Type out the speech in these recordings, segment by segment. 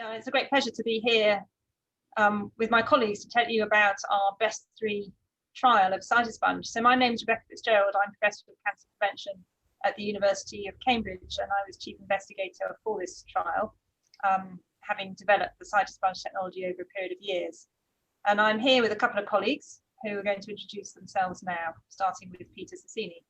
It's a great pleasure to be here with my colleagues to tell you about our BEST3 trial of Cytosponge. So my name is Dr Fitzgerald. I'm Professor of Cancer Prevention at the University of Cambridge, and I was Chief Investigator for this trial, having developed the Cytosponge technology over a period of years. And I'm here with a couple of colleagues who are going to introduce themselves now, starting with Peter Sasieni.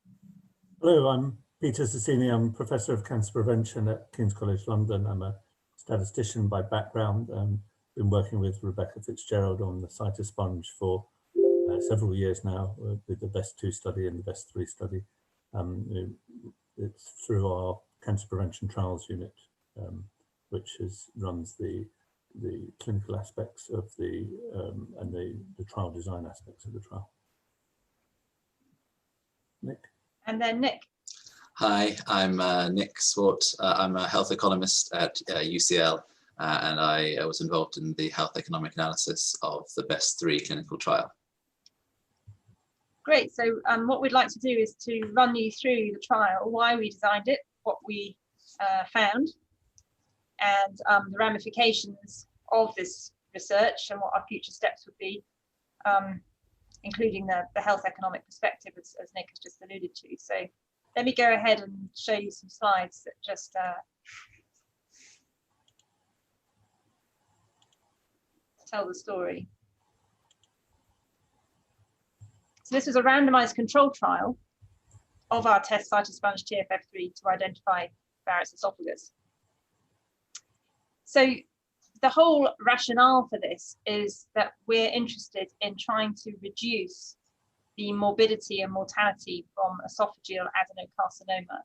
Hello, I'm Peter Sasieni. I'm Professor of Cancer Prevention at King's College London. I'm a statistician by background and been working with Rebecca Fitzgerald on the Cytosponge for several years now with the BEST2 study and the BEST3 study. It's through our Cancer Prevention Trials unit, which runs the clinical aspects of the and the trial design aspects of the trial. Nick. And then Nick. Hi, I'm Nick Swart. I'm a health economist at UCL, and I was involved in the health economic analysis of the BEST3 clinical trial. Great. So what we'd like to do is to run you through the trial, why we designed it, what we found, and the ramifications of this research and what our future steps would be, including the health economic perspective, as Nick has just alluded to. So let me go ahead and show you some slides that just tell the story. So this was a randomized controlled trial of our test Cytosponge TFF3 to identify Barrett's esophagus. So the whole rationale for this is that we're interested in trying to reduce the morbidity and mortality from esophageal adenocarcinoma.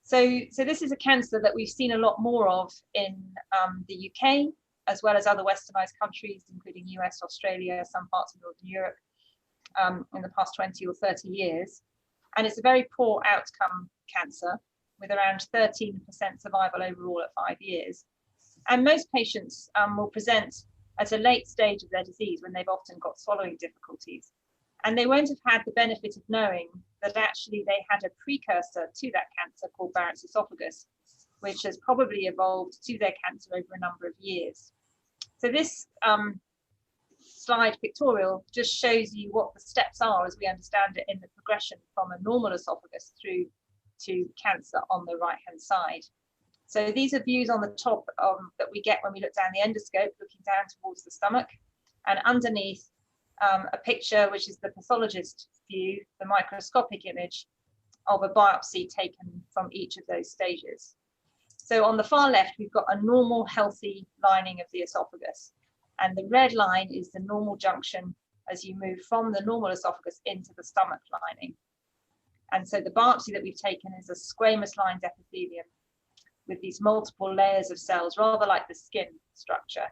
So this is a cancer that we've seen a lot more of in the UK, as well as other westernized countries, including US, Australia, some parts of Northern Europe, in the past 20 or 30 years. And it's a very poor outcome cancer with around 13% survival overall at 5 years. And most patients will present at a late stage of their disease when they've often got swallowing difficulties. And they won't have had the benefit of knowing that actually they had a precursor to that cancer called Barrett's esophagus, which has probably evolved to their cancer over a number of years. So this slide pictorial just shows you what the steps are as we understand it in the progression from a normal esophagus through to cancer on the right-hand side. So these are views on the top that we get when we look down the endoscope, looking down towards the stomach, and underneath a picture, which is the pathologist view, the microscopic image of a biopsy taken from each of those stages. So on the far left, we've got a normal, healthy lining of the esophagus. And the red line is the normal junction as you move from the normal esophagus into the stomach lining. And so the biopsy that we've taken is a squamous lined epithelium with these multiple layers of cells, rather like the skin structure,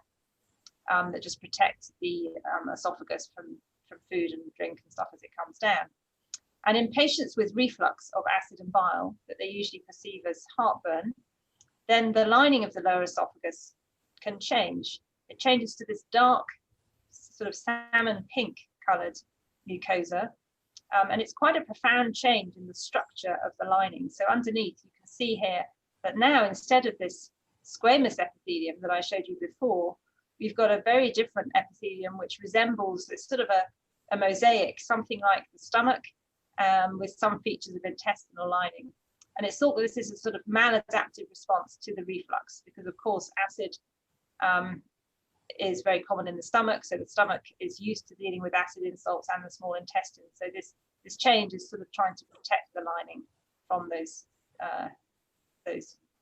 that just protect the esophagus from food and drink and stuff as it comes down. And in patients with reflux of acid and bile that they usually perceive as heartburn, then the lining of the lower esophagus can change. It changes to this dark, sort of salmon pink colored mucosa. And it's quite a profound change in the structure of the lining. So underneath, you can see here that now, instead of this squamous epithelium that I showed you before, we've got a very different epithelium, which resembles, it's sort of a mosaic, something like the stomach, with some features of intestinal lining. And it's thought that this is a sort of maladaptive response to the reflux, because of course acid is very common in the stomach. So the stomach is used to dealing with acid insults and the small intestine. So this change is sort of trying to protect the lining from those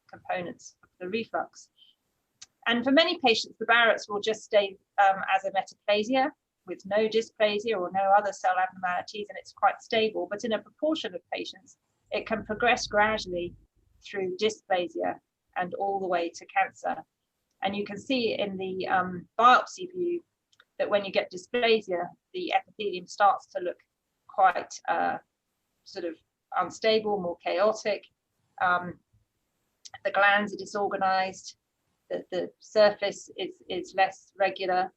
components of the reflux. And for many patients, the Barrett's will just stay as a metaplasia with no dysplasia or no other cell abnormalities, and it's quite stable. But in a proportion of patients, it can progress gradually through dysplasia and all the way to cancer. And you can see in the biopsy view that when you get dysplasia, the epithelium starts to look quite sort of unstable, more chaotic. The glands are disorganized, the surface is less regular.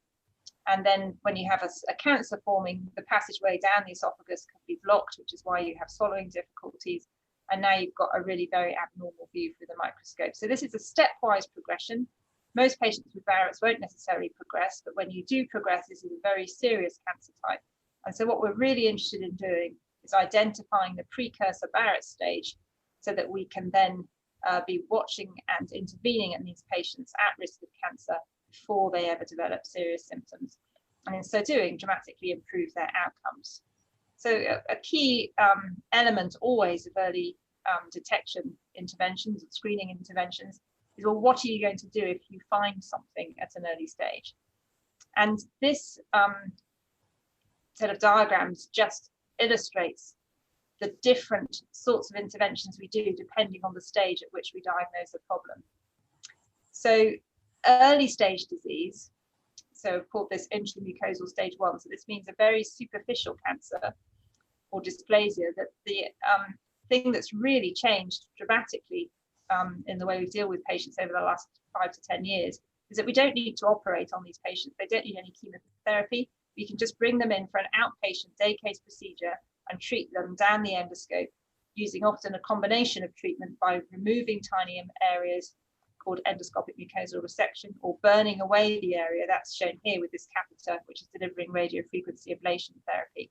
And then when you have a cancer forming, the passageway down the esophagus can be blocked, which is why you have swallowing difficulties. And now you've got a really very abnormal view through the microscope. So this is a stepwise progression Most patients with Barrett's won't necessarily progress, but when you do progress, this is a very serious cancer type. And so what we're really interested in doing is identifying the precursor Barrett stage so that we can then be watching and intervening in these patients at risk of cancer before they ever develop serious symptoms, and in so doing dramatically improve their outcomes. So a key element always of early detection interventions and screening interventions is, well, what are you going to do if you find something at an early stage? And this set of diagrams just illustrates the different sorts of interventions we do depending on the stage at which we diagnose a problem. So early stage disease, so I've called this intramucosal stage 1, so this means a very superficial cancer or dysplasia, that the thing that's really changed dramatically in the way we deal with patients over the last 5 to 10 years is that we don't need to operate on these patients. They don't need any chemotherapy. We can just bring them in for an outpatient day case procedure and treat them down the endoscope, using often a combination of treatment by removing tiny areas called endoscopic mucosal resection, or burning away the area that's shown here with this catheter, which is delivering radiofrequency ablation therapy.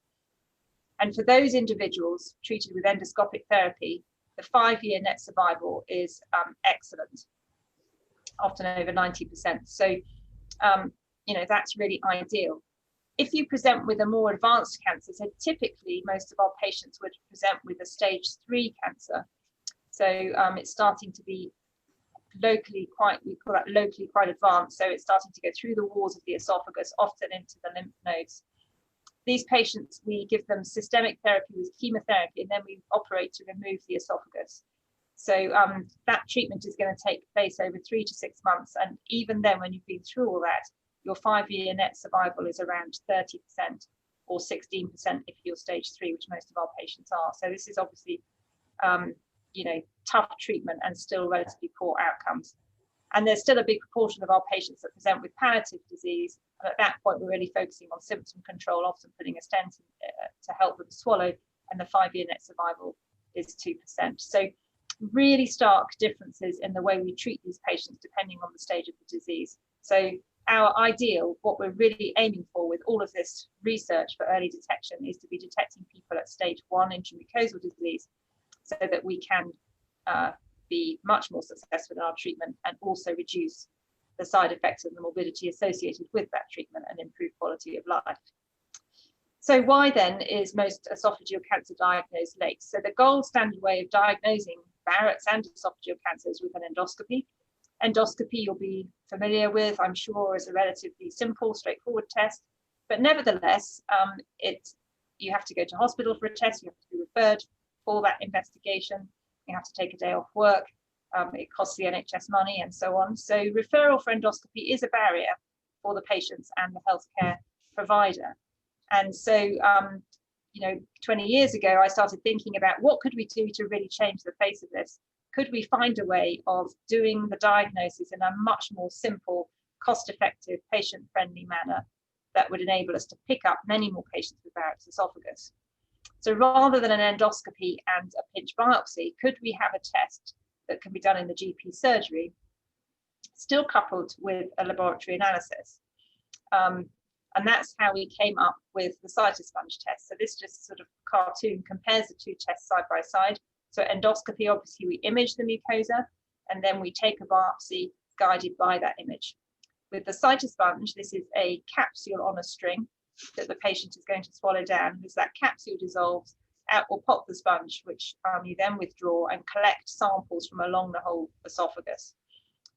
And for those individuals treated with endoscopic therapy, the 5-year net survival is excellent, often over 90%. So, that's really ideal. If you present with a more advanced cancer, so typically most of our patients would present with a stage 3 cancer. So it's starting to be locally we call that locally quite advanced. So it's starting to go through the walls of the esophagus, often into the lymph nodes. These patients, we give them systemic therapy with chemotherapy, and then we operate to remove the esophagus. So that treatment is going to take place over 3 to 6 months. And even then, when you've been through all that, your 5-year net survival is around 30% or 16% if you're stage 3, which most of our patients are. So this is obviously, tough treatment and still relatively poor outcomes. And there's still a big proportion of our patients that present with palliative disease. And at that point, we're really focusing on symptom control, often putting a stent in, to help them swallow. And the 5-year net survival is 2%. So really stark differences in the way we treat these patients depending on the stage of the disease. So our ideal, what we're really aiming for with all of this research for early detection, is to be detecting people at stage 1 intramucosal disease so that we can be much more successful in our treatment and also reduce the side effects and the morbidity associated with that treatment and improve quality of life. So why then is most esophageal cancer diagnosed late? So the gold standard way of diagnosing Barrett's and esophageal cancer is with an endoscopy. Endoscopy you'll be familiar with, I'm sure, is a relatively simple, straightforward test, but nevertheless, you have to go to hospital for a test, you have to be referred for that investigation, you have to take a day off work, it costs the NHS money and so on. So referral for endoscopy is a barrier for the patients and the healthcare provider. And so, 20 years ago, I started thinking about what could we do to really change the face of this? Could we find a way of doing the diagnosis in a much more simple, cost-effective, patient-friendly manner that would enable us to pick up many more patients with Barrett's esophagus? So rather than an endoscopy and a pinch biopsy, could we have a test that can be done in the GP surgery, still coupled with a laboratory analysis? And that's how we came up with the Cytosponge test. So this just sort of cartoon compares the two tests side by side. So endoscopy, obviously we image the mucosa and then we take a biopsy guided by that image. With the Cytosponge, this is a capsule on a string that the patient is going to swallow down. As that capsule dissolves, out will pop the sponge, which you then withdraw and collect samples from along the whole esophagus.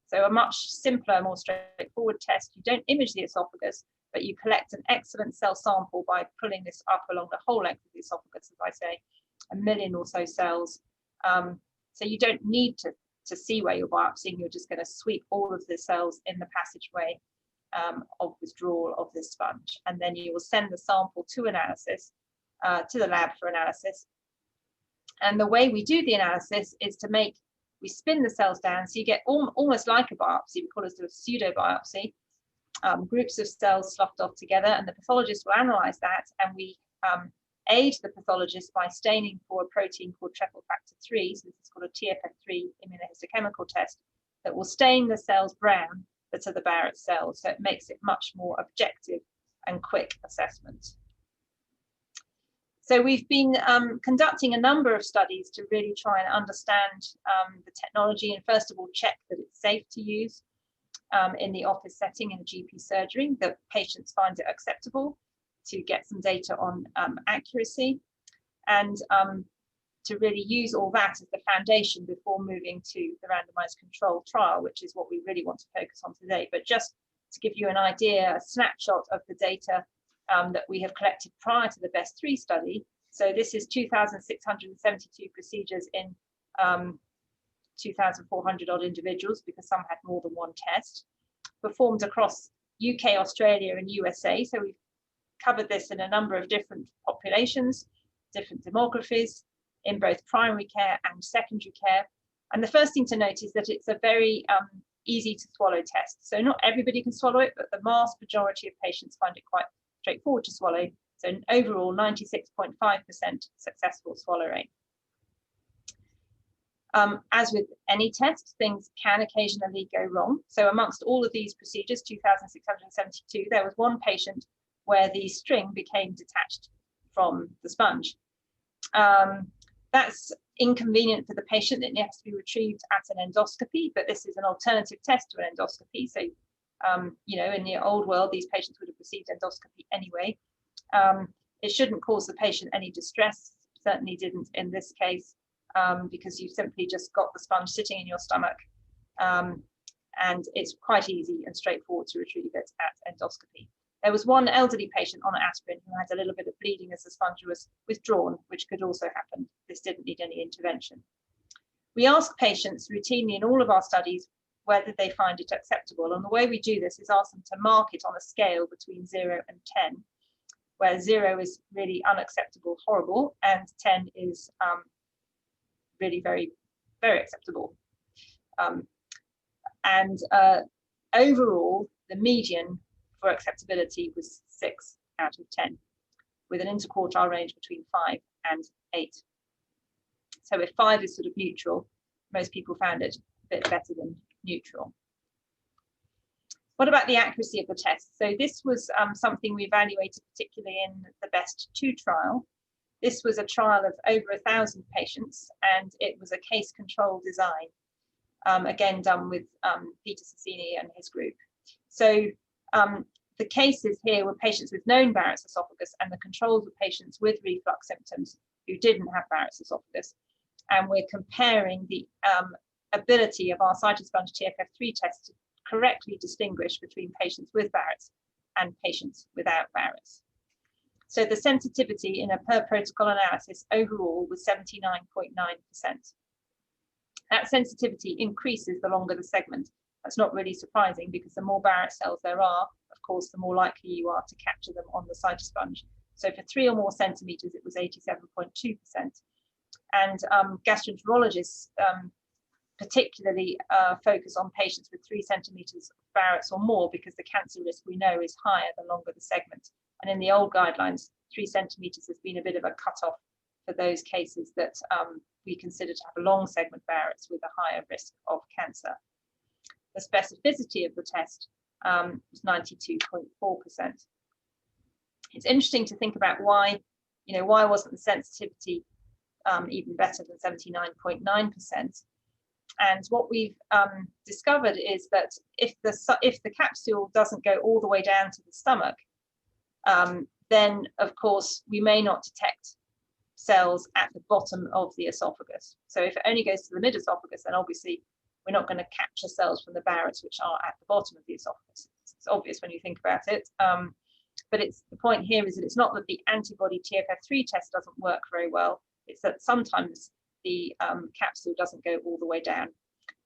So a much simpler, more straightforward test. You don't image the esophagus, but you collect an excellent cell sample by pulling this up along the whole length of the esophagus, as I say, 1 million or so cells. So you don't need to see where you're biopsying, you're just going to sweep all of the cells in the passageway of withdrawal of this sponge. And then you will send the sample to analysis, to the lab for analysis. And the way we do the analysis is we spin the cells down, so you get almost like a biopsy. We call it a pseudo biopsy. Groups of cells sloughed off together, and the pathologist will analyze that, and we aid the pathologist by staining for a protein called trepoil factor 3. So this is called a TFF3 immunohistochemical test that will stain the cells brown that are the Barrett cells. So it makes it much more objective and quick assessment. So we've been conducting a number of studies to really try and understand the technology, and first of all check that it's safe to use in the office setting in a GP surgery, that patients find it acceptable, to get some data on accuracy, and to really use all that as the foundation before moving to the randomized control trial, which is what we really want to focus on today. But just to give you an idea, a snapshot of the data that we have collected prior to the BEST3 study. So this is 2,672 procedures in 2,400 odd individuals, because some had more than one test, performed across UK, Australia and USA. So we've covered this in a number of different populations, different demographies, in both primary care and secondary care. And the first thing to note is that it's a very easy to swallow test. So not everybody can swallow it, but the vast majority of patients find it quite straightforward to swallow. So an overall 96.5% successful swallow rate. As with any test, things can occasionally go wrong. So amongst all of these procedures, 2,672, there was one patient where the string became detached from the sponge. That's inconvenient for the patient. It has to be retrieved at an endoscopy, but this is an alternative test to an endoscopy. So, you know, in the old world, these patients would have received endoscopy anyway. It shouldn't cause the patient any distress, certainly didn't in this case, because you simply just got the sponge sitting in your stomach, and it's quite easy and straightforward to retrieve it at endoscopy. There was one elderly patient on aspirin who had a little bit of bleeding as the sponge was withdrawn, which could also happen. This didn't need any intervention. We ask patients routinely in all of our studies whether they find it acceptable. And the way we do this is ask them to mark it on a scale between 0 and 10, where 0 is really unacceptable, horrible, and 10 is really very, very acceptable. Overall, the median for acceptability was 6 out of 10, with an interquartile range between 5 and 8. So if 5 is sort of neutral, most people found it a bit better than neutral. What about the accuracy of the test? So this was something we evaluated particularly in the BEST2 trial. This was a trial of over 1,000 patients, and it was a case control design, again done with Peter Sasieni and his group. So the cases here were patients with known Barrett's esophagus, and the controls were patients with reflux symptoms who didn't have Barrett's esophagus. And we're comparing the ability of our Cytosponge TFF3 test to correctly distinguish between patients with Barrett's and patients without Barrett's. So the sensitivity in a per protocol analysis overall was 79.9%. That sensitivity increases the longer the segment. That's not really surprising, because the more Barrett cells there are, of course, the more likely you are to capture them on the cytosponge. So for 3 or more centimeters, it was 87.2%. And gastroenterologists particularly focus on patients with 3 centimeters of Barrett's or more, because the cancer risk we know is higher the longer the segment. And in the old guidelines, 3 centimeters has been a bit of a cutoff for those cases that we consider to have a long segment Barrett's with a higher risk of cancer. The specificity of the test was 92.4%. It's interesting to think about why wasn't the sensitivity even better than 79.9%. And what we've discovered is that if the capsule doesn't go all the way down to the stomach, then of course we may not detect cells at the bottom of the esophagus. So if it only goes to the mid esophagus, then obviously we're not going to capture cells from the Barrett's which are at the bottom of the esophagus. It's obvious when you think about it. But the point here is that it's not that the antibody TFF3 test doesn't work very well. It's that sometimes the capsule doesn't go all the way down.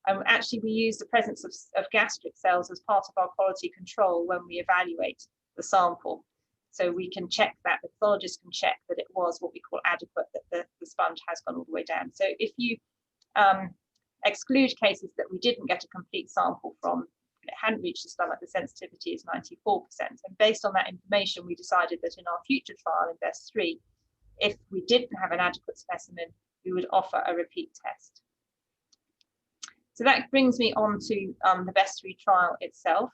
Actually, we use the presence of gastric cells as part of our quality control when we evaluate the sample. So we can check that, the pathologist can check that it was what we call adequate, that the sponge has gone all the way down. So if you exclude cases that we didn't get a complete sample from, it hadn't reached the stomach, the sensitivity is 94%. And based on that information, we decided that in our future trial in BEST3, if we didn't have an adequate specimen, we would offer a repeat test. So that brings me on to the BEST3 trial itself.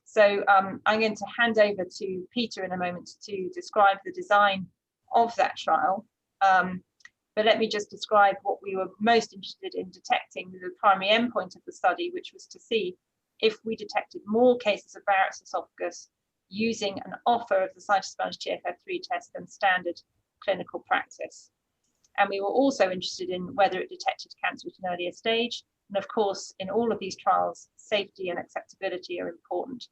So I'm going to hand over to Peter in a moment to describe the design of that trial. But let me just describe what we were most interested in detecting, the primary endpoint of the study, which was to see if we detected more cases of Barrett's esophagus using an offer of the Cytosponge TFF3 test than standard clinical practice. And we were also interested in whether it detected cancer at an earlier stage. And of course, in all of these trials, safety and acceptability are important.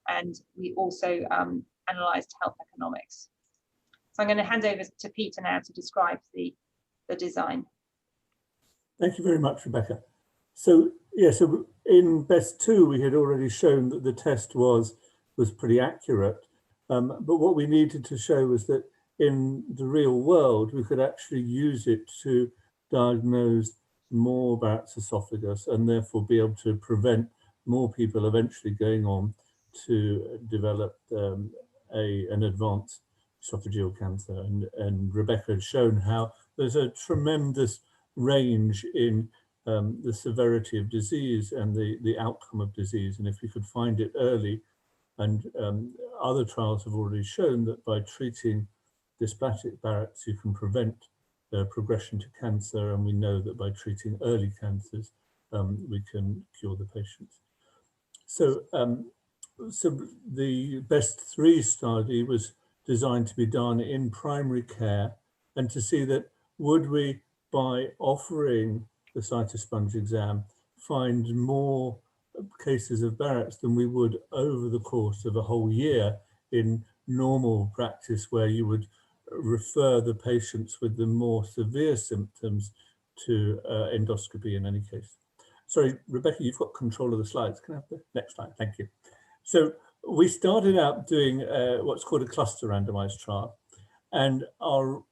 And we also analysed health economics. So I'm going to hand over to Peter now to describe the design. Thank you very much, Rebecca. So yeah, so in BEST2, we had already shown that the test was pretty accurate. But what we needed to show was that in the real world, we could actually use it to diagnose more Barrett's esophagus and therefore be able to prevent more people eventually going on to develop an advanced esophageal cancer. And Rebecca had shown how there's a tremendous range in the severity of disease and the outcome of disease. And if we could find it early, and other trials have already shown that by treating dysplastic Barrett's, you can prevent progression to cancer. And we know that by treating early cancers, we can cure the patients. So, so the BEST3 study was designed to be done in primary care and to see that would we, by offering the Cytosponge exam, find more cases of Barrett's than we would over the course of a whole year in normal practice, where you would refer the patients with the more severe symptoms to endoscopy in any case. Sorry, Rebecca, you've got control of the slides. Can I have the next slide? Thank you. So we started out doing what's called a cluster randomized trial. And our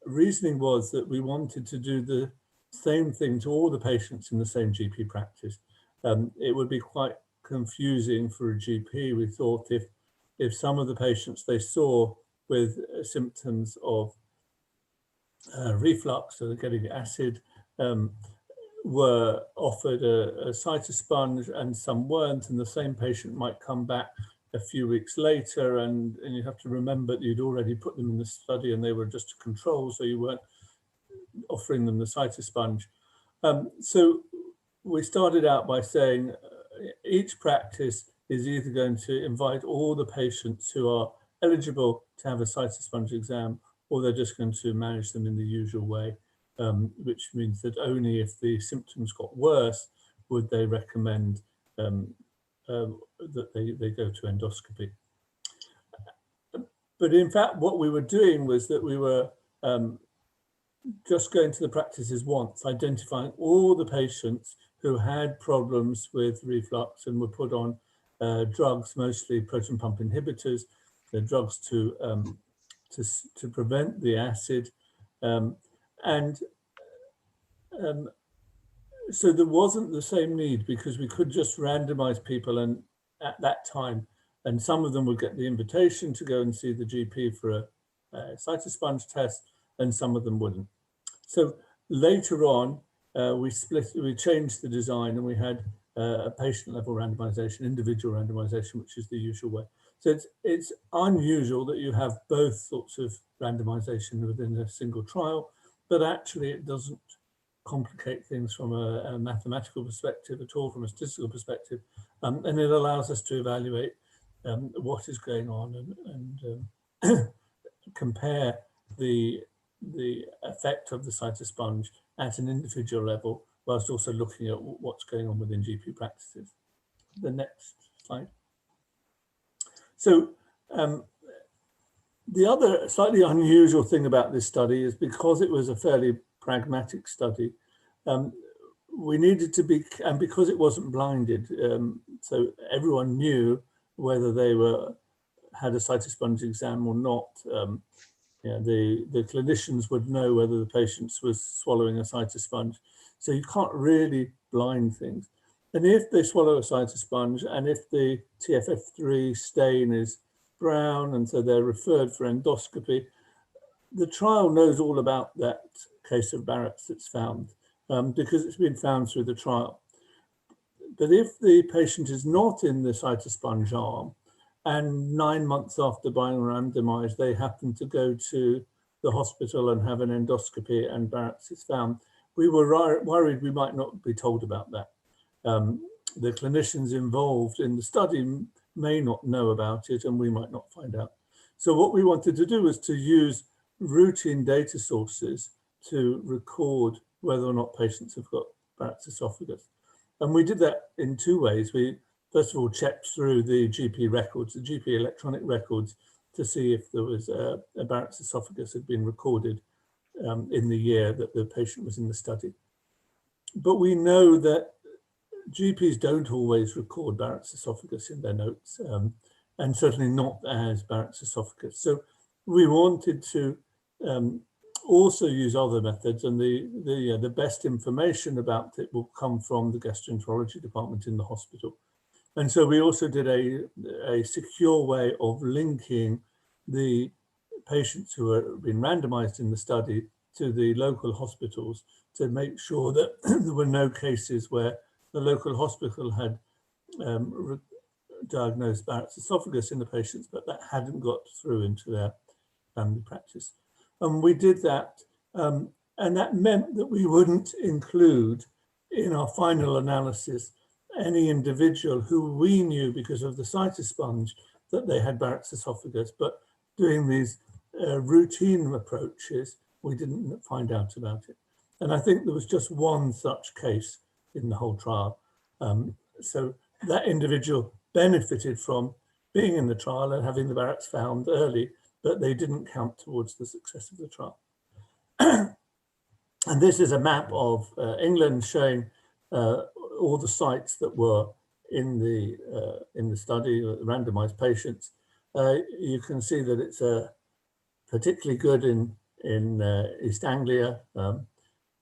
reasoning was that we wanted to do the same thing to all the patients in the same GP practice. It would be quite confusing for a GP, we thought, if some of the patients they saw with symptoms of reflux, so they're getting acid, were offered a Cytosponge and some weren't, and the same patient might come back a few weeks later, and you have to remember that you'd already put them in the study and they were just a control, so you weren't offering them the Cytosponge. So we started out by saying each practice is either going to invite all the patients who are eligible to have a Cytosponge exam, or they're just going to manage them in the usual way, which means that only if the symptoms got worse would they recommend that they go to endoscopy. But in fact, what we were doing was that we were just going to the practices once, identifying all the patients who had problems with reflux and were put on drugs, mostly proton pump inhibitors, the drugs to prevent the acid. So there wasn't the same need, because we could just randomize people and at that time, and some of them would get the invitation to go and see the GP for a Cytosponge test, and some of them wouldn't. So later on, we changed the design, and we had a patient level randomization, individual randomization, which is the usual way. So it's unusual that you have both sorts of randomization within a single trial, but actually it doesn't complicate things from a mathematical perspective at all, from a statistical perspective, and it allows us to evaluate what is going on and compare the effect of the Cytosponge at an individual level, whilst also looking at what's going on within GP practices. The next slide. So the other slightly unusual thing about this study is, because it was a fairly pragmatic study, we needed to be, and because it wasn't blinded, so everyone knew whether they had a Cytosponge exam or not. The clinicians would know whether the patient was swallowing a Cytosponge. So you can't really blind things. And if they swallow a Cytosponge, and if the TFF3 stain is brown, and so they're referred for endoscopy, the trial knows all about that case of Barrett's that's found, because it's been found through the trial. but if the patient is not in the Cytosponge arm, and 9 months after being randomized, they happen to go to the hospital and have an endoscopy and Barrett's is found, we were worried we might not be told about that. The clinicians involved in the study may not know about it and we might not find out. So what we wanted to do was to use routine data sources to record whether or not patients have got Barrett's esophagus. And we did that in two ways. We first of all checked through the GP records, the GP electronic records, to see if there was a Barrett's esophagus had been recorded in the year that the patient was in the study. But we know that GPs don't always record Barrett's esophagus in their notes, and certainly not as Barrett's esophagus. So we wanted to also use other methods, and the best information about it will come from the gastroenterology department in the hospital. And so we also did a secure way of linking the patients who have been randomized in the study to the local hospitals to make sure that there were no cases where the local hospital had diagnosed Barrett's esophagus in the patients, but that hadn't got through into their family practice. And we did that, and that meant that we wouldn't include in our final analysis any individual who we knew because of the Cytosponge that they had Barrett's esophagus, but doing these routine approaches, we didn't find out about it. And I think there was just one such case in the whole trial. So that individual benefited from being in the trial and having the Barrett's found early, but they didn't count towards the success of the trial. And this is a map of England showing all the sites that were in the study, randomized patients. You can see that it's particularly good in East Anglia.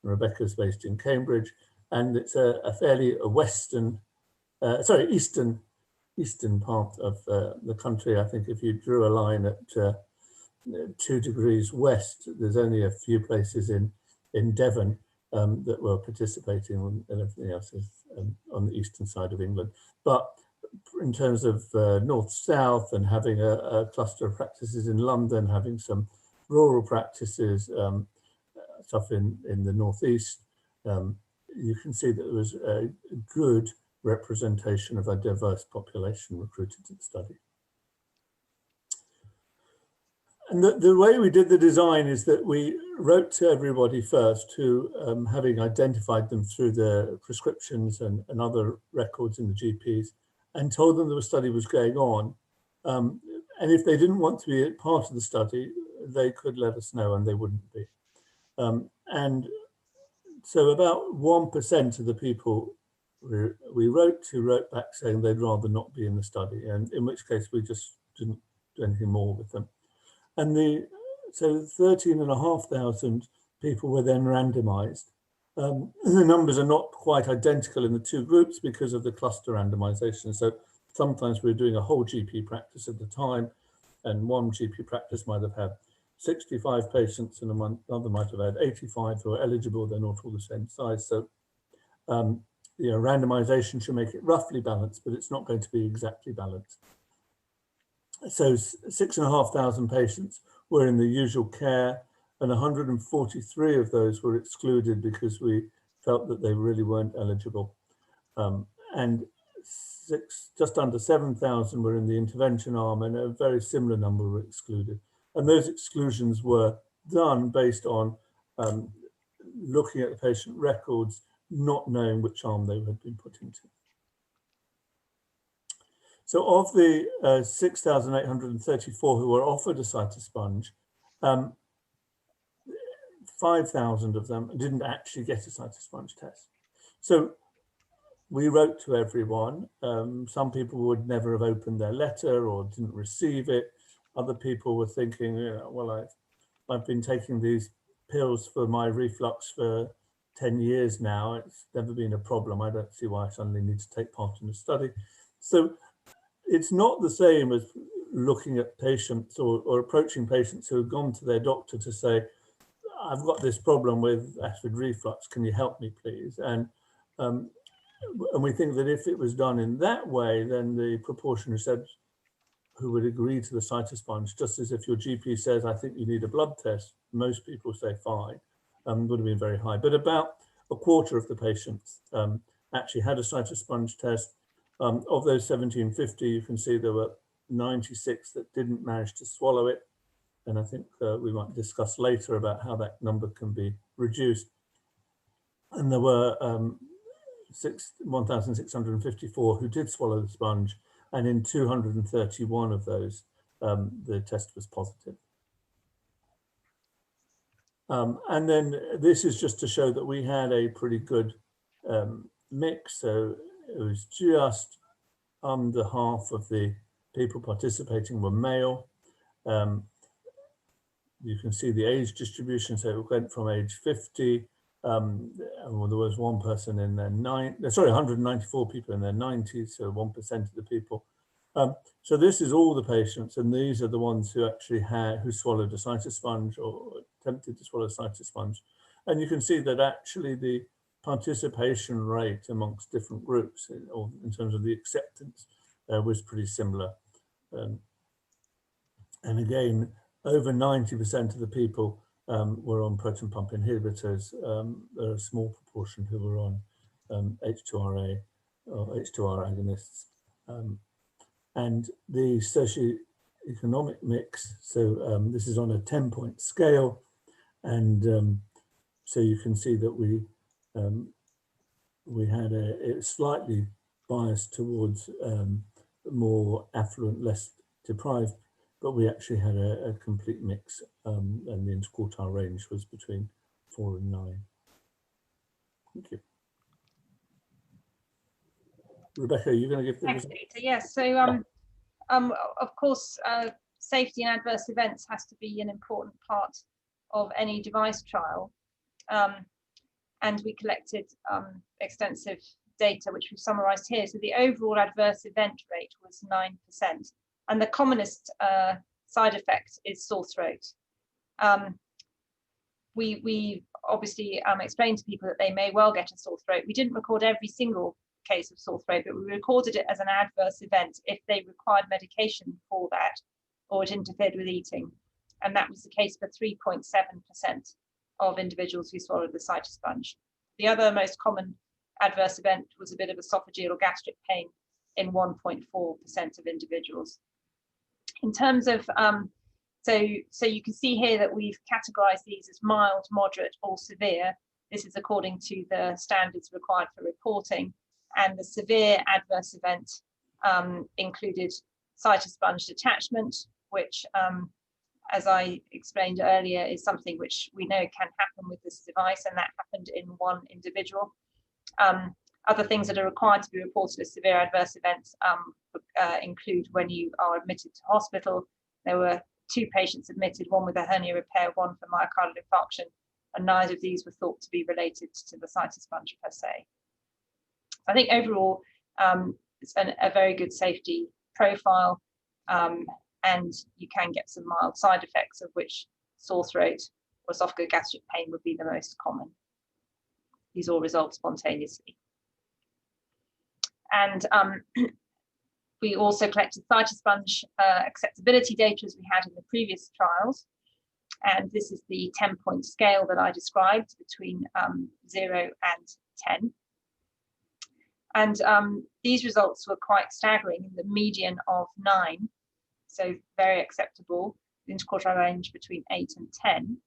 Rebecca's based in Cambridge, and it's a fairly eastern part of the country. I think if you drew a line at 2 degrees west, there's only a few places in Devon that were participating, and everything else is on the eastern side of England. But in terms of north-south and having a cluster of practices in London, having some rural practices, stuff in the northeast, you can see that there was a good representation of a diverse population recruited to the study. And the way we did the design is that we wrote to everybody first who, having identified them through their prescriptions and other records in the GPs, and told them the study was going on. And if they didn't want to be part of the study, they could let us know and they wouldn't be. And so about 1% of the people we wrote to wrote back saying they'd rather not be in the study, and in which case we just didn't do anything more with them. And so 13,500 people were then randomized. The numbers are not quite identical in the two groups because of the cluster randomization. So sometimes we're doing a whole GP practice at the time, and one GP practice might have had 65 patients and another might have had 85 who are eligible. They're not all the same size. So randomization should make it roughly balanced, but it's not going to be exactly balanced. So 6,500 patients were in the usual care, and 143 of those were excluded because we felt that they really weren't eligible. And just under 7,000 were in the intervention arm, and a very similar number were excluded. And those exclusions were done based on looking at the patient records, not knowing which arm they had been put into. So of the 6,834 who were offered a Cytosponge, 5,000 of them didn't actually get a Cytosponge test. So we wrote to everyone. Some people would never have opened their letter or didn't receive it. Other people were thinking, well, I've been taking these pills for my reflux for 10 years now. It's never been a problem. I don't see why I suddenly need to take part in the study. So it's not the same as looking at patients or approaching patients who have gone to their doctor to say, I've got this problem with acid reflux. Can you help me, please? And and we think that if it was done in that way, then the proportion who would agree to the cytosponge, just as if your GP says, I think you need a blood test, most people say fine, would have been very high. But about a quarter of the patients actually had a cytosponge test. Of those 1750, you can see there were 96 that didn't manage to swallow it. And I think we might discuss later about how that number can be reduced. And there were 1,654 who did swallow the sponge, and in 231 of those, the test was positive. And then this is just to show that we had a pretty good mix. So it was just under half of the people participating were male. You can see the age distribution. So it went from age 50. Well, there was one person in their 194 people in their 90s, so 1% of the people. So this is all the patients, and these are the ones who actually who swallowed a cytosponge or attempted to swallow a cytosponge. And you can see that actually the participation rate amongst different groups, or in terms of the acceptance, was pretty similar. And again, over 90% of the people were on proton pump inhibitors. There are a small proportion who were on H2RA or H2R agonists. And the socioeconomic mix, so this is on a 10-point scale. And so you can see that we had a slightly biased towards more affluent, less deprived, but we actually had a complete mix, and the interquartile range was between 4 and 9. Thank you. Rebecca, you're going to give the Thanks, result? Peter. Yes, so of course, safety and adverse events has to be an important part of any device trial. And we collected extensive data, which we've summarized here. So the overall adverse event rate was 9%. And the commonest side effect is sore throat. We obviously explained to people that they may well get a sore throat. We didn't record every single case of sore throat, but we recorded it as an adverse event if they required medication for that or it interfered with eating. And that was the case for 3.7% of individuals who swallowed the cytosponge. The other most common adverse event was a bit of esophageal or gastric pain in 1.4% of individuals. In terms of, so you can see here that we've categorized these as mild, moderate, or severe. This is according to the standards required for reporting. And the severe adverse event included cytosponge detachment, which, as I explained earlier, is something which we know can happen with this device, and that happened in one individual. Other things that are required to be reported as severe adverse events include when you are admitted to hospital. There were 2 patients admitted, one with a hernia repair, one for myocardial infarction, and neither of these were thought to be related to the cytosponge per se. I think overall, it's a very good safety profile, and you can get some mild side effects, of which sore throat or esophagogastric pain would be the most common. These all resolve spontaneously. And we also collected cytosponge acceptability data as we had in the previous trials. And this is the 10-point scale that I described between 0 and 10. And these results were quite staggering, in the median of 9, so very acceptable, the interquartile range between 8 and 10.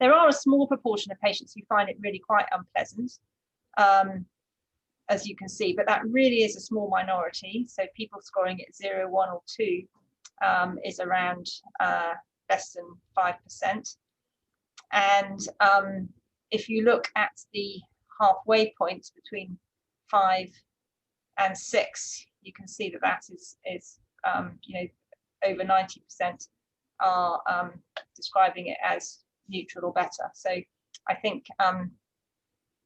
There are a small proportion of patients who find it really quite unpleasant, as you can see, but that really is a small minority. So people scoring at 0, 1, or 2 is around less than 5%. And if you look at the halfway point between 5 and 6, you can see that that is you know, over 90% are describing it as neutral or better. So I think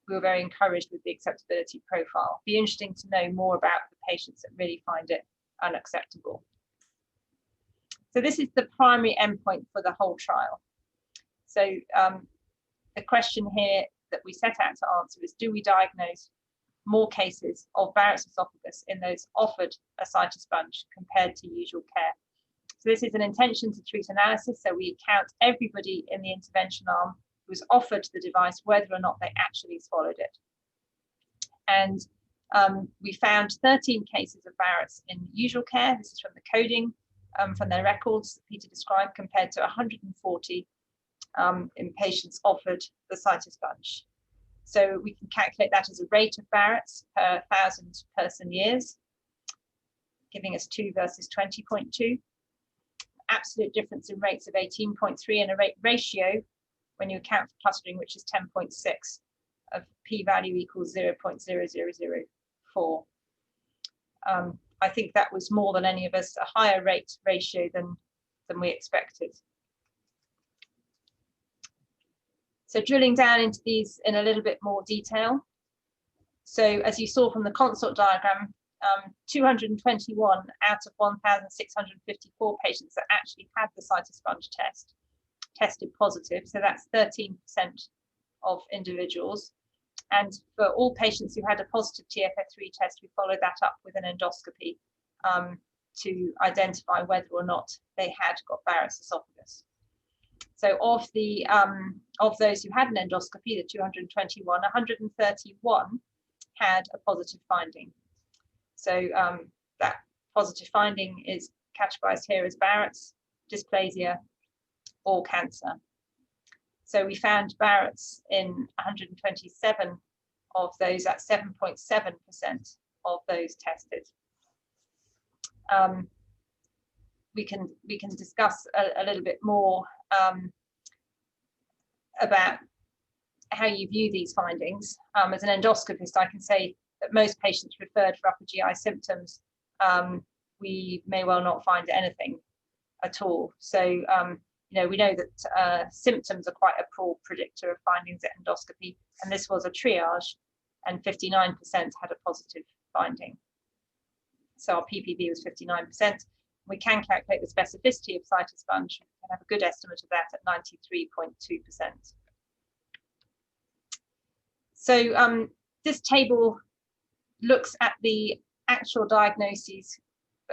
we were very encouraged with the acceptability profile. Be interesting to know more about the patients that really find it unacceptable. So this is the primary endpoint for the whole trial. So the question here that we set out to answer is, do we diagnose more cases of Barrett's esophagus in those offered a cytosponge compared to usual care. So this is an intention to treat analysis, so we count everybody in the intervention arm who was offered the device, whether or not they actually swallowed it. And we found 13 cases of Barrett's in usual care. This is from the coding, from their records that Peter described, compared to 140 in patients offered the Cytosponge. So we can calculate that as a rate of Barrett's per 1,000 person years, giving us 2 versus 20.2. Absolute difference in rates of 18.3 and a rate ratio when you account for clustering, which is 10.6, of p-value equals 0.0004. I think that was more than any of us, a higher rate ratio than we expected. So drilling down into these in a little bit more detail. So as you saw from the consort diagram, 221 out of 1,654 patients that actually had the Cytosponge test tested positive. So that's 13% of individuals. And for all patients who had a positive TFF3 test, we followed that up with an endoscopy to identify whether or not they had got Barrett's esophagus. So of those who had an endoscopy, the 221, 131 had a positive finding. So that positive finding is categorized here as Barrett's, dysplasia, or cancer. So we found Barrett's in 127 of those, at 7.7% of those tested. We can discuss a little bit more about how you view these findings. As an endoscopist, I can say that most patients referred for upper GI symptoms, we may well not find anything at all. So we know that symptoms are quite a poor predictor of findings at endoscopy, and this was a triage, and 59% had a positive finding. So our PPV was 59%. We can calculate the specificity of Cytosponge and have a good estimate of that at 93.2%. So this table looks at the actual diagnoses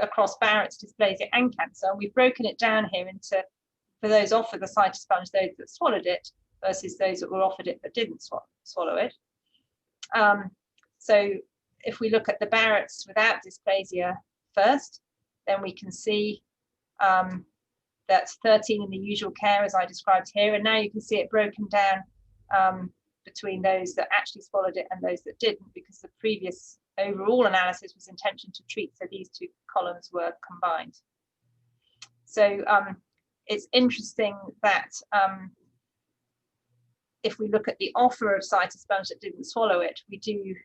across Barrett's, dysplasia, and cancer. And we've broken it down here into, for those offered the Cytosponge, those that swallowed it versus those that were offered it but didn't swallow it. So if we look at the Barrett's without dysplasia first, then we can see that's 13 in the usual care, as I described here. And now you can see it broken down between those that actually swallowed it and those that didn't, because the previous overall analysis was intention to treat. So these two columns were combined. So it's interesting that if we look at the offer of Cytosponge that didn't swallow it, we do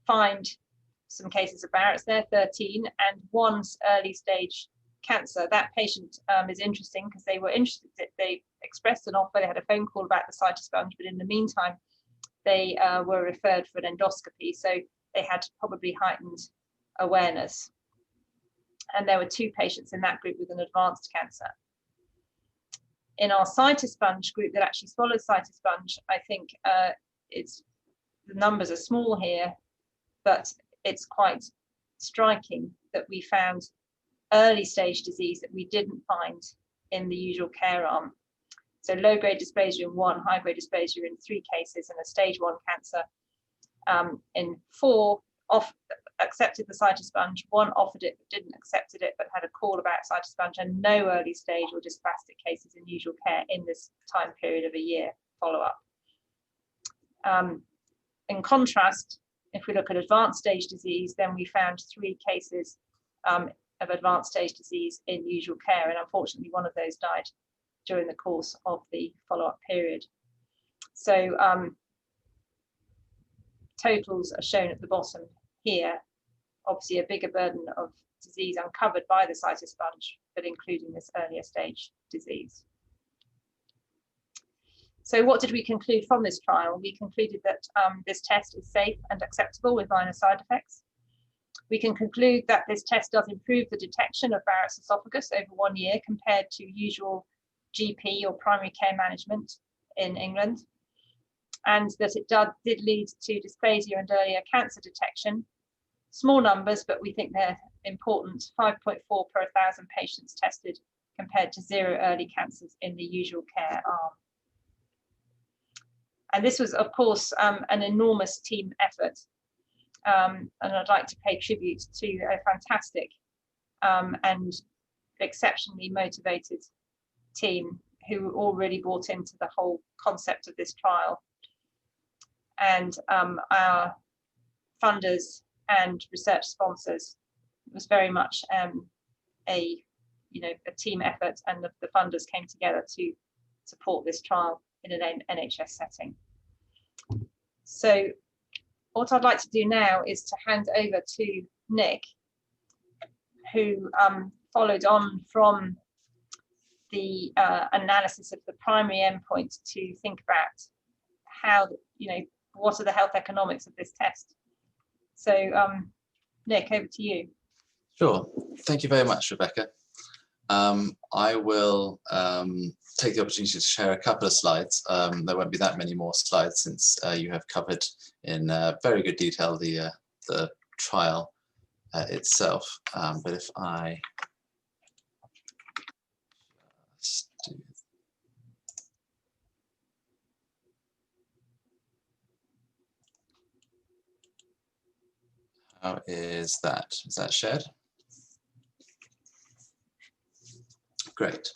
find some cases of Barrett's there, 13, and 1 early stage cancer. That patient is interesting because they were interested, they expressed an offer, they had a phone call about the Cytosponge, but in the meantime, they were referred for an endoscopy. So they had probably heightened awareness. And there were 2 patients in that group with an advanced cancer. In our Cytosponge group that actually swallowed Cytosponge, I think the numbers are small here, but it's quite striking that we found early stage disease that we didn't find in the usual care arm. So low grade dysplasia in 1, high grade dysplasia in 3 cases, and a stage 1 cancer in 4 accepted the Cytosponge, 1 offered it but didn't accept it, but had a call about Cytosponge, and no early stage or dysplastic cases in usual care in this time period of a year follow-up. In contrast, if we look at advanced stage disease, then we found 3 cases of advanced stage disease in usual care, and unfortunately one of those died during the course of the follow-up period. So totals are shown at the bottom here. Obviously a bigger burden of disease uncovered by the Cytosponge, but including this earlier stage disease. So what did we conclude from this trial? We concluded that this test is safe and acceptable with minor side effects. We can conclude that this test does improve the detection of Barrett's esophagus over 1 year compared to usual GP or primary care management in England. and that it did lead to dysplasia and earlier cancer detection. Small numbers, but we think they're important. 5.4 per 1,000 patients tested compared to 0 early cancers in the usual care arm. And this was, of course, an enormous team effort. And I'd like to pay tribute to a fantastic and exceptionally motivated team who all really bought into the whole concept of this trial. And our funders and research sponsors. It was very much a team effort, and the funders came together to support this trial in an NHS setting. So what I'd like to do now is to hand over to Nick, who followed on from the analysis of the primary endpoint to think about how, what are the health economics of this test. So Nick, over to you. Sure, thank you very much, Rebecca. I will take the opportunity to share a couple of slides. There won't be that many more slides since you have covered in very good detail the trial itself. But if I just do how is that? Is that shared? Great.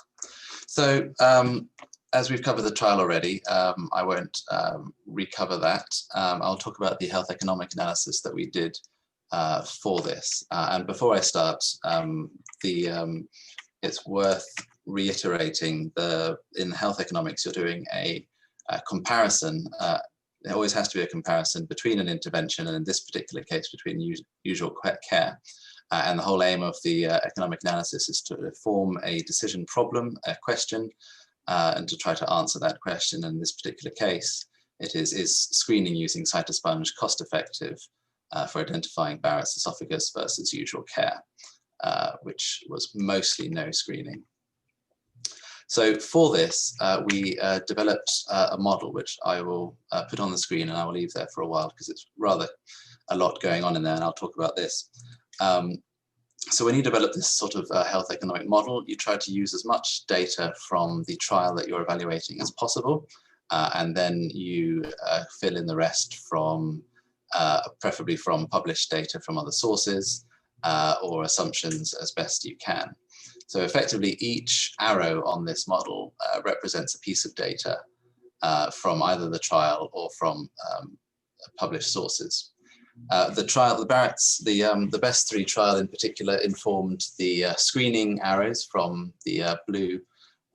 So as we've covered the trial already, I won't recover that. I'll talk about the health economic analysis that we did for this. And before I start, it's worth reiterating in health economics, you're doing a comparison. There always has to be a comparison between an intervention and, in this particular case, between usual care. And the whole aim of the economic analysis is to form a decision problem, a question, and to try to answer that question. In this particular case, it is screening using Cytosponge cost effective for identifying Barrett's esophagus versus usual care, which was mostly no screening. So for this, we developed a model which I will put on the screen, and I will leave there for a while because it's rather a lot going on in there, and I'll talk about this. So when you develop this sort of health economic model, you try to use as much data from the trial that you're evaluating as possible, and then you fill in the rest from, preferably from published data from other sources or assumptions as best you can. So effectively, each arrow on this model represents a piece of data from either the trial or from published sources. The Barrett's, the BEST3 trial in particular informed the screening arrows from the blue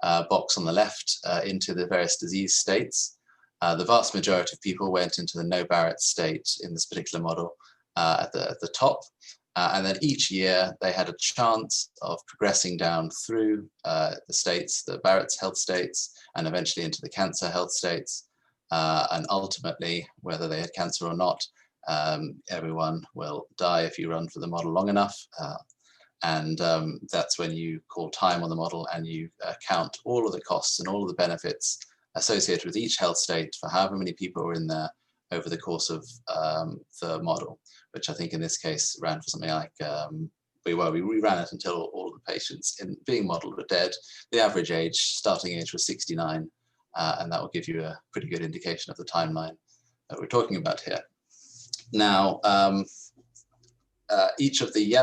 box on the left into the various disease states. The vast majority of people went into the no Barrett state in this particular model at the top. And then each year they had a chance of progressing down through the states, the Barrett's health states, and eventually into the cancer health states. And ultimately, whether they had cancer or not, everyone will die if you run for the model long enough. And that's when you call time on the model and you count all of the costs and all of the benefits associated with each health state for however many people are in there over the course of the model, which I think in this case ran for something like, we ran it until all of the patients being modeled were dead. The average age, starting age, was 69, and that will give you a pretty good indication of the timeline that we're talking about here. Now, each of the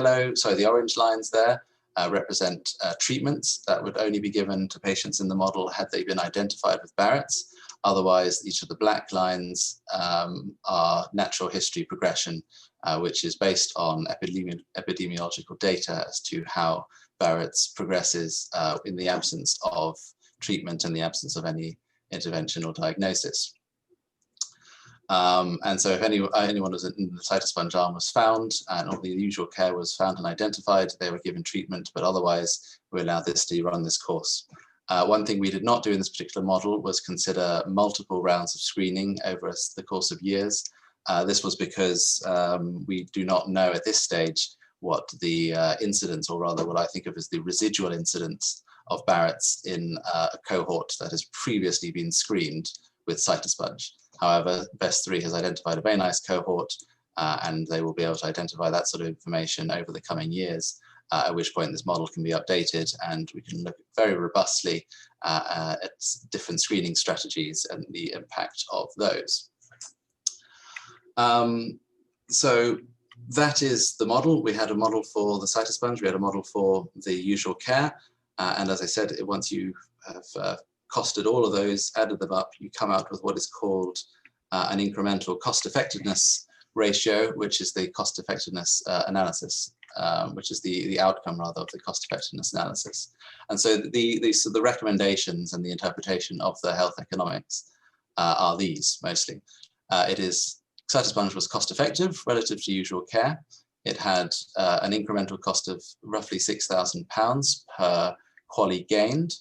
orange lines there represent treatments that would only be given to patients in the model had they been identified with Barrett's. Otherwise, each of the black lines are natural history progression, which is based on epidemiological data as to how Barrett's progresses in the absence of treatment and the absence of any intervention or diagnosis. And so if anyone was in the Cytosponge arm was found and all the usual care was found and identified, they were given treatment, but otherwise we allowed this to run this course. One thing we did not do in this particular model was consider multiple rounds of screening over the course of years. This was because we do not know at this stage what the incidence, or rather what I think of as the residual incidence of Barrett's in a cohort that has previously been screened with Cytosponge. However, BEST3 has identified a very nice cohort, and they will be able to identify that sort of information over the coming years, at which point this model can be updated and we can look very robustly at different screening strategies and the impact of those. So that is the model. We had a model for the cytosponge, we had a model for the usual care, and as I said, once you have costed all of those, added them up, you come out with what is called an incremental cost effectiveness ratio, which is the cost effectiveness analysis, which is the outcome rather of the cost effectiveness analysis. And so the recommendations and the interpretation of the health economics are these mostly. It is Cytosponge was cost effective relative to usual care. It had an incremental cost of roughly £6,000 per QALY gained,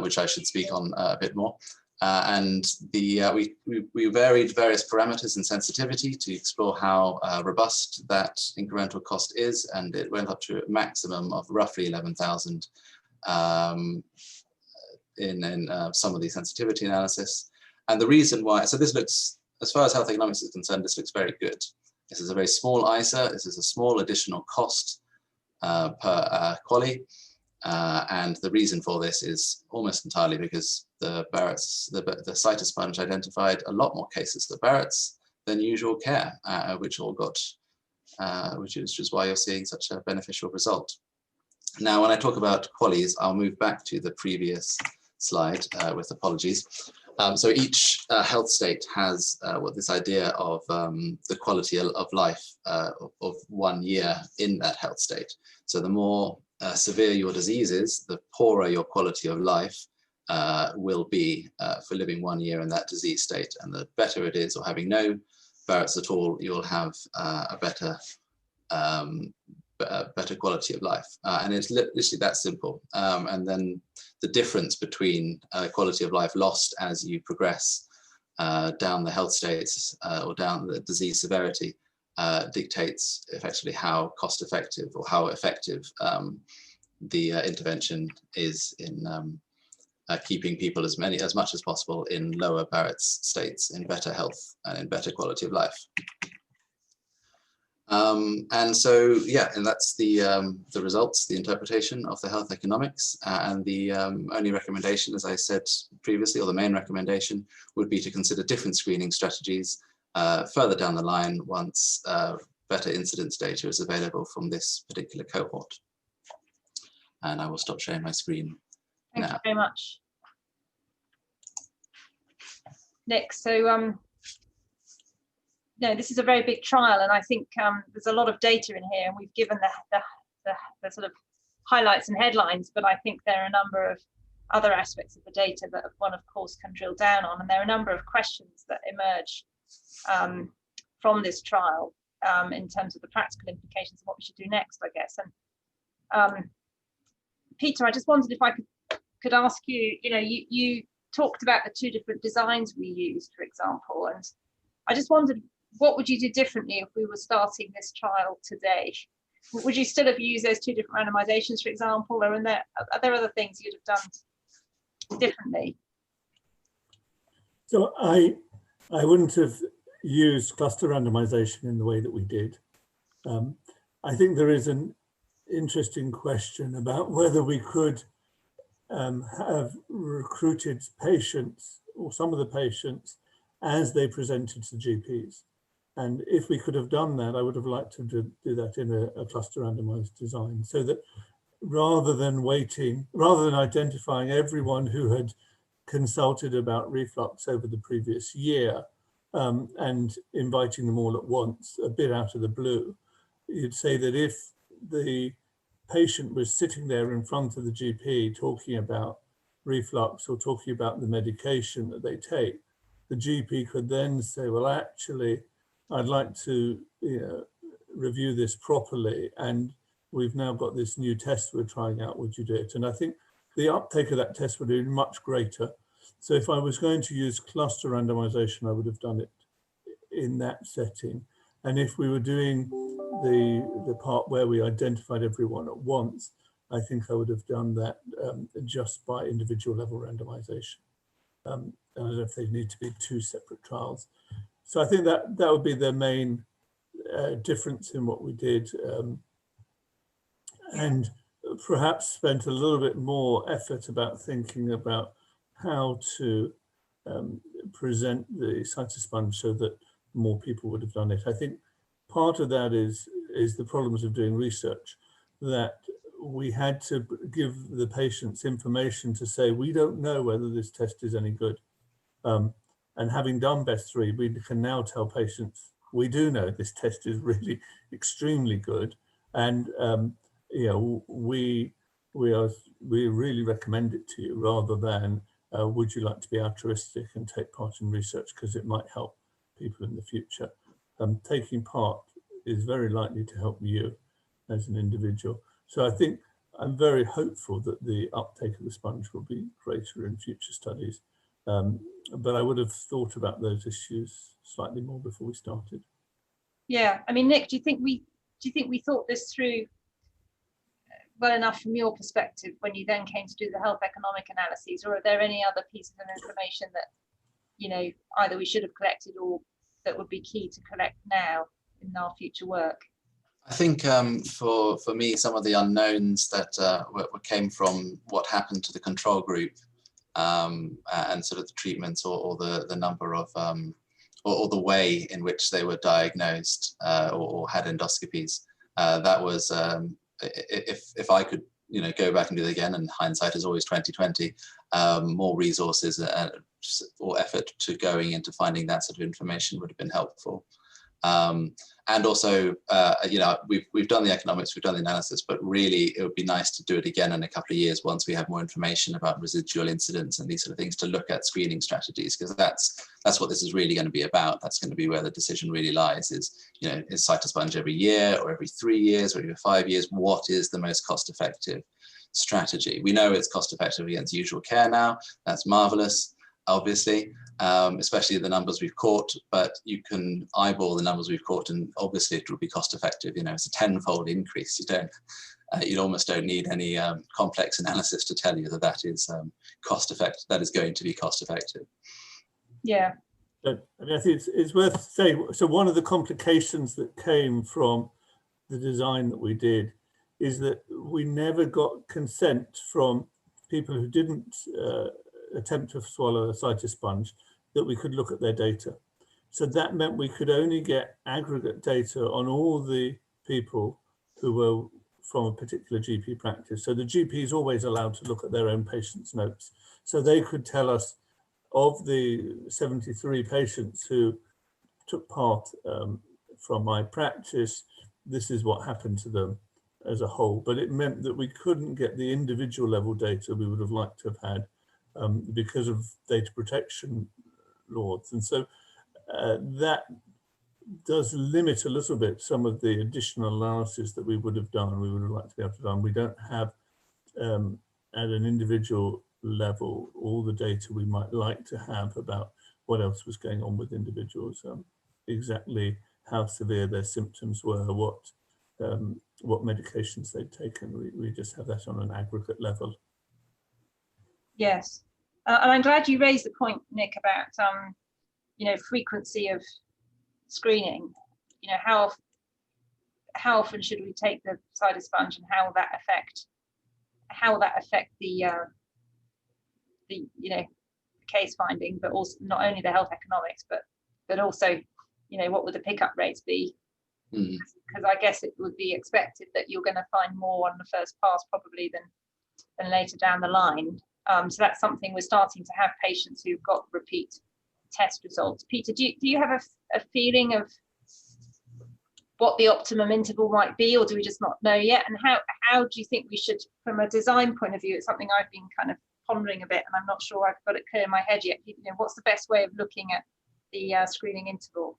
which I should speak on a bit more. And we varied various parameters in sensitivity to explore how robust that incremental cost is, and it went up to a maximum of roughly 11,000 in some of the sensitivity analysis. And the reason why, so this looks, as far as health economics is concerned, this looks very good. This is a very small ISA, this is a small additional cost per QALY. And the reason for this is almost entirely because the Cytosponge identified a lot more cases of Barrett's than usual care, which all got, which is why you're seeing such a beneficial result. Now, when I talk about QALYs, I'll move back to the previous slide with apologies. So each health state has this idea of the quality of life of 1 year in that health state. So the more severe your disease is, the poorer your quality of life will be for living 1 year in that disease state. And the better it is, or having no Barrett's at all, you'll have a better quality of life. And it's literally that simple. And then the difference between quality of life lost as you progress down the health states or down the disease severity dictates effectively how cost effective or how effective the intervention is in keeping people as much as possible in lower Barrett's states, in better health and in better quality of life. And so, yeah, and that's the results, the interpretation of the health economics, and the only recommendation, as I said previously, or the main recommendation, would be to consider different screening strategies further down the line once better incidence data is available from this particular cohort. And I will stop sharing my screen now. Thank you very much, Nick. So, no, this is a very big trial, and I think there's a lot of data in here, and we've given the sort of highlights and headlines, but I think there are a number of other aspects of the data that one, of course, can drill down on, and there are a number of questions that emerge from this trial in terms of the practical implications of what we should do next, I guess. And Peter, I just wondered if I could ask you, you talked about the two different designs we used, for example, and I just wondered, what would you do differently if we were starting this trial today? Would you still have used those two different randomizations, for example, or are there other things you'd have done differently? So I wouldn't have used cluster randomization in the way that we did. I think there is an interesting question about whether we could have recruited patients, or some of the patients, as they presented to GPs. And if we could have done that, I would have liked to do that in a cluster randomized design, so that rather than identifying everyone who had consulted about reflux over the previous year and inviting them all at once, a bit out of the blue, you'd say that if the patient was sitting there in front of the GP talking about reflux or talking about the medication that they take, the GP could then say, well, actually, I'd like to review this properly, and we've now got this new test we're trying out, would you do it? And I think the uptake of that test would be much greater. So if I was going to use cluster randomization, I would have done it in that setting. And if we were doing the part where we identified everyone at once, I think I would have done that just by individual level randomization. I don't know if they need to be 2 separate trials. So I think that would be the main difference in what we did, and perhaps spent a little bit more effort about thinking about how to present the Cytosponge so that more people would have done it. I think part of that is the problems of doing research, that we had to give the patients information to say, we don't know whether this test is any good. And having done BEST3, we can now tell patients, we do know this test is really extremely good. And you know, we really recommend it to you, rather than would you like to be altruistic and take part in research because it might help people in the future. Taking part is very likely to help you as an individual. So I think I'm very hopeful that the uptake of the sponge will be greater in future studies. But I would have thought about those issues slightly more before we started. Yeah, I mean, Nick, do you think we thought this through well enough from your perspective when you then came to do the health economic analyses, or are there any other pieces of information that, you know, either we should have collected or that would be key to collect now in our future work? I think for me, some of the unknowns that came from what happened to the control group, and sort of the treatments or the number of or the way in which they were diagnosed or had endoscopies. That was if I could, you know, go back and do it again, and hindsight is always 20/20, more resources or effort to going into finding that sort of information would have been helpful. And also, you know, we've done the economics, we've done the analysis, but really it would be nice to do it again in a couple of years once we have more information about residual incidence and these sort of things, to look at screening strategies, because that's what this is really going to be about. That's going to be where the decision really lies, is, you know, is Cytosponge every year or every 3 years or every 5 years? What is the most cost-effective strategy? We know it's cost-effective against usual care now. That's marvelous, obviously. Especially the numbers we've caught, but you can eyeball the numbers we've caught and obviously it will be cost effective. You know, it's a 10-fold increase. You almost don't need any complex analysis to tell you that that is cost effective, that is going to be cost effective. Yeah. I mean, I think it's worth saying, so one of the complications that came from the design that we did is that we never got consent from people who didn't attempt to swallow a Cytosponge that we could look at their data. So that meant we could only get aggregate data on all the people who were from a particular GP practice. So the GP is always allowed to look at their own patients' notes. So they could tell us, of the 73 patients who took part from my practice, this is what happened to them as a whole. But it meant that we couldn't get the individual level data we would have liked to have had because of data protection laws. And so that does limit a little bit some of the additional analysis that we would have done, we would have liked to be able to do. We don't have at an individual level all the data we might like to have about what else was going on with individuals, exactly how severe their symptoms were, what medications they'd taken. We just have that on an aggregate level. Yes, and I'm glad you raised the point, Nick, about you know, frequency of screening. You know, how often should we take the Cytosponge, and how will that affect the you know, case finding, but also not only the health economics, but also, you know, what would the pickup rates be? Because I guess it would be expected that you're going to find more on the first pass probably than later down the line. So that's something we're starting to have patients who've got repeat test results. Peter, do you have a feeling of what the optimum interval might be, or do we just not know yet? And how do you think we should, from a design point of view, it's something I've been kind of pondering a bit, and I'm not sure I've got it clear in my head yet. You know, what's the best way of looking at the screening interval?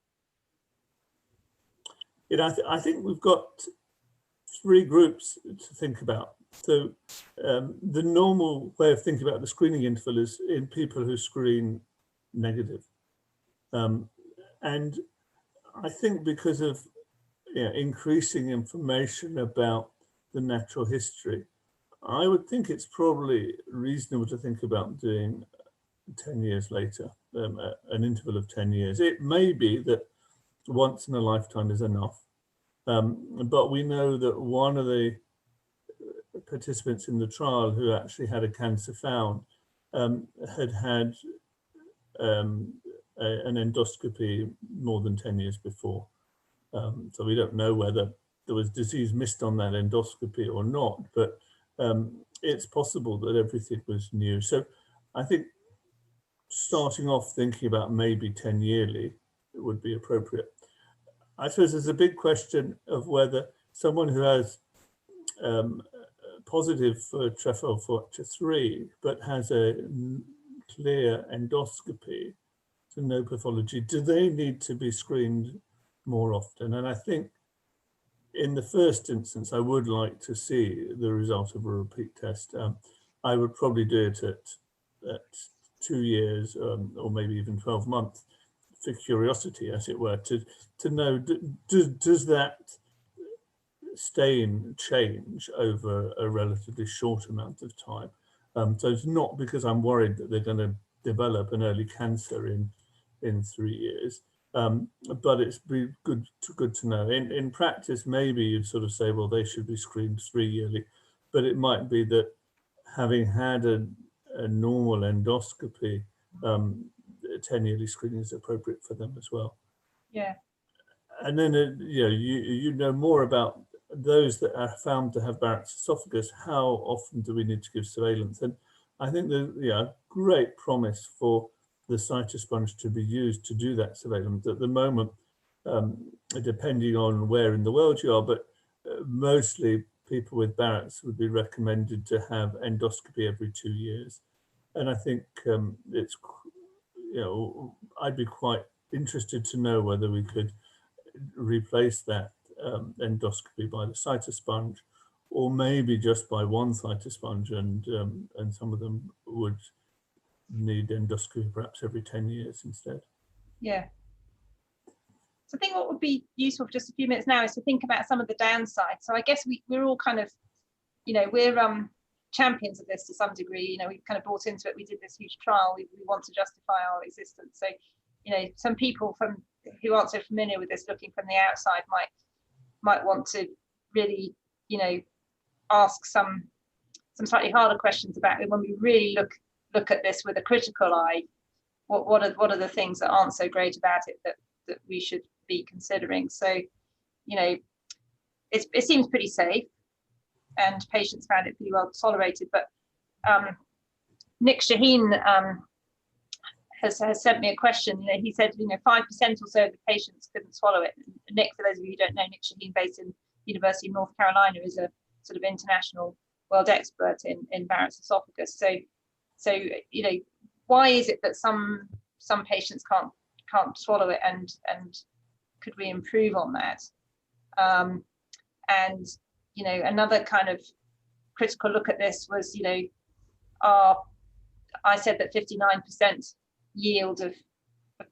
You know, I think we've got 3 groups to think about. So the normal way of thinking about the screening interval is in people who screen negative. And I think because of increasing information about the natural history, I would think it's probably reasonable to think about doing 10 years later, an interval of 10 years. It may be that once in a lifetime is enough, but we know that one of the participants in the trial who actually had a cancer found had had an endoscopy more than 10 years before. So we don't know whether there was disease missed on that endoscopy or not, but it's possible that everything was new. So I think starting off thinking about maybe 10 yearly would be appropriate. I suppose there's a big question of whether someone who has positive for TREF factor 3 but has a clear endoscopy, so no pathology, do they need to be screened more often? And I think in the first instance, I would like to see the result of a repeat test. I would probably do it at 2 years or maybe even 12 months for curiosity, as it were, to know, does that stain change over a relatively short amount of time? So it's not because I'm worried that they're going to develop an early cancer in 3 years, but it's be good to know. In practice, maybe you'd sort of say, well, they should be screened 3 yearly, but it might be that having had a normal endoscopy, 10 yearly screening is appropriate for them as well. Yeah. And then you know more about those that are found to have Barrett's esophagus. How often do we need to give surveillance? And I think there's great promise for the Cytosponge to be used to do that surveillance. At the moment, depending on where in the world you are, but mostly people with Barrett's would be recommended to have endoscopy every 2 years. And I think it's, I'd be quite interested to know whether we could replace that endoscopy by the Cytosponge, or maybe just by one Cytosponge, and some of them would need endoscopy perhaps every 10 years instead. Yeah. So I think what would be useful for just a few minutes now is to think about some of the downsides. So I guess we're all kind of, we're champions of this to some degree. We've kind of bought into it. We did this huge trial. We want to justify our existence. So, some people who aren't so familiar with this, looking from the outside, might want to really, ask some slightly harder questions about it when we really look at this with a critical eye. What are the things that aren't so great about it that we should be considering? So, it seems pretty safe, and patients found it pretty well tolerated. But Nick Shaheen has sent me a question. He said, 5% or so of the patients couldn't swallow it. Nick, for those of you who don't know, Nick Shaheen, based in University of North Carolina, is a sort of international world expert in Barrett's esophagus. So why is it that some patients can't swallow it, and could we improve on that? And another kind of critical look at this was, I said that 59% yield of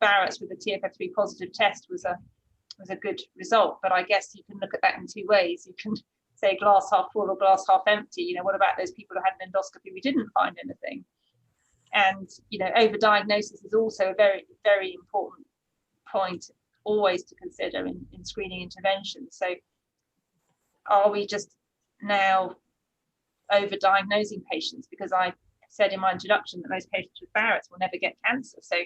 Barrett's with a TFF3 positive test was a good result, but I guess you can look at that in two ways. You can say glass half full or glass half empty. What about those people who had an endoscopy, we didn't find anything? And overdiagnosis is also a very, very important point always to consider in screening interventions. So are we just now overdiagnosing patients? Because I said in my introduction that most patients with Barrett's will never get cancer. So,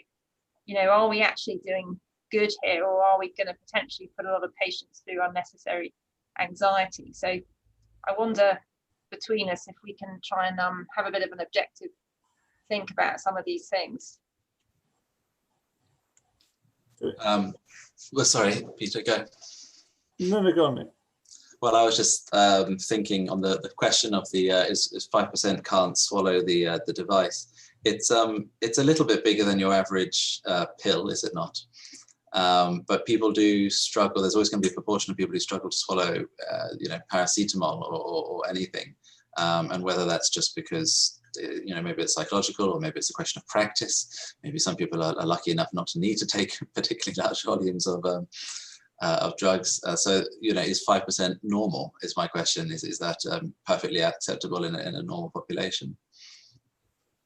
are we actually doing good here, or are we going to potentially put a lot of patients through unnecessary anxiety? So I wonder between us if we can try and have a bit of an objective think about some of these things. Well, sorry, Peter, go. No, go on, Nick. Well, I was just thinking on the question of the is 5% can't swallow the device. It's a little bit bigger than your average pill, is it not? But people do struggle. There's always going to be a proportion of people who struggle to swallow, paracetamol or anything, and whether that's just because maybe it's psychological, or maybe it's a question of practice. Maybe some people are lucky enough not to need to take particularly large volumes of drugs. So, is 5% normal? Is my question. Is that perfectly acceptable in a normal population?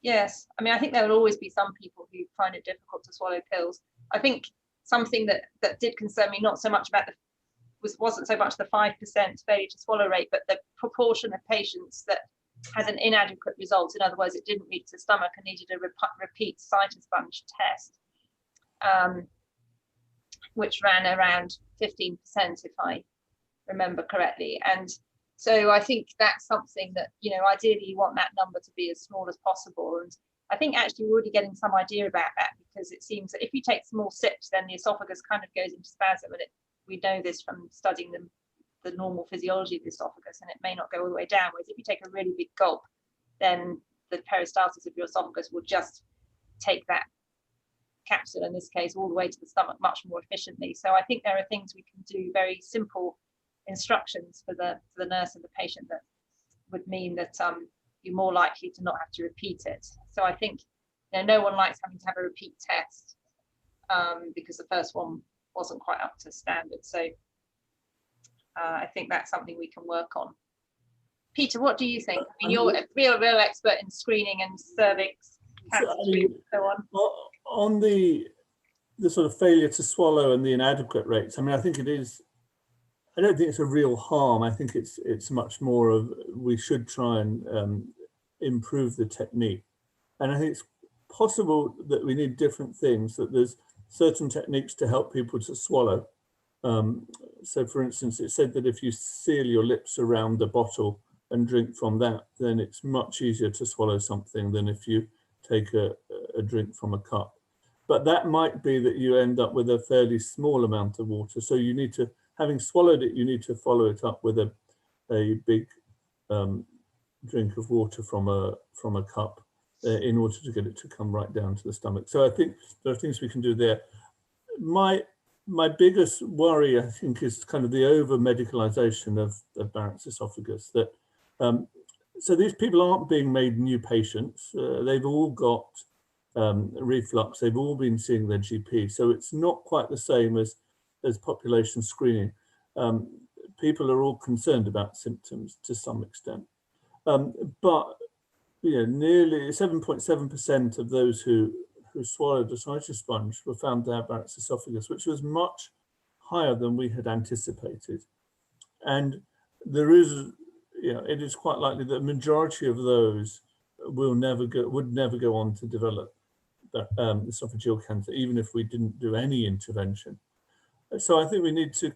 I think 5% is normal. I think 5% is a Yes, I mean, I think there will always be some people who find it difficult to swallow pills. I think something that did concern me, not so much about wasn't so much the 5% failure to swallow rate, but the proportion of patients that had an inadequate result. In other words, it didn't reach the stomach and needed a repeat Cytosponge test, which ran around 15%, if I remember correctly. And so I think that's something that, you know, ideally you want that number to be as small as possible. And I think actually we're already getting some idea about that, because it seems that if you take small sips, then the esophagus kind of goes into spasm. And we know this from studying the normal physiology of the esophagus, and it may not go all the way down. Whereas if you take a really big gulp, then the peristalsis of your esophagus will just take that capsule, in this case, all the way to the stomach much more efficiently. So I think there are things we can do, very simple instructions for the nurse and the patient, that would mean that you're more likely to not have to repeat it. So I think, you know, no one likes having to have a repeat test because the first one wasn't quite up to standard. So I think that's something we can work on. Peter, what do you think? I mean, you're a real expert in screening and cervix cancer screening and so on. On the sort of failure to swallow and the inadequate rates, I mean, I think it is, I don't think it's a real harm. I think it's much more of, we should try and improve the technique. And I think it's possible that we need different things, that there's certain techniques to help people to swallow. So for instance, it said that if you seal your lips around the bottle and drink from that, then it's much easier to swallow something than if you take a drink from a cup. But that might be that you end up with a fairly small amount of water. So you need to, having swallowed it, you need to follow it up with a big drink of water from a cup in order to get it to come right down to the stomach. So I think there are things we can do there. My biggest worry, I think, is kind of the over-medicalization of Barrett's esophagus. That so these people aren't being made new patients. They've all got reflux. They've all been seeing their GP. So it's not quite the same as population screening. People are all concerned about symptoms to some extent. But you know, nearly 7.7% of those who swallowed a cytosponge were found to have Barrett's esophagus, which was much higher than we had anticipated. And there is, you know, it is quite likely that a majority of those would never go on to develop esophageal cancer, even if we didn't do any intervention. So I think we need to,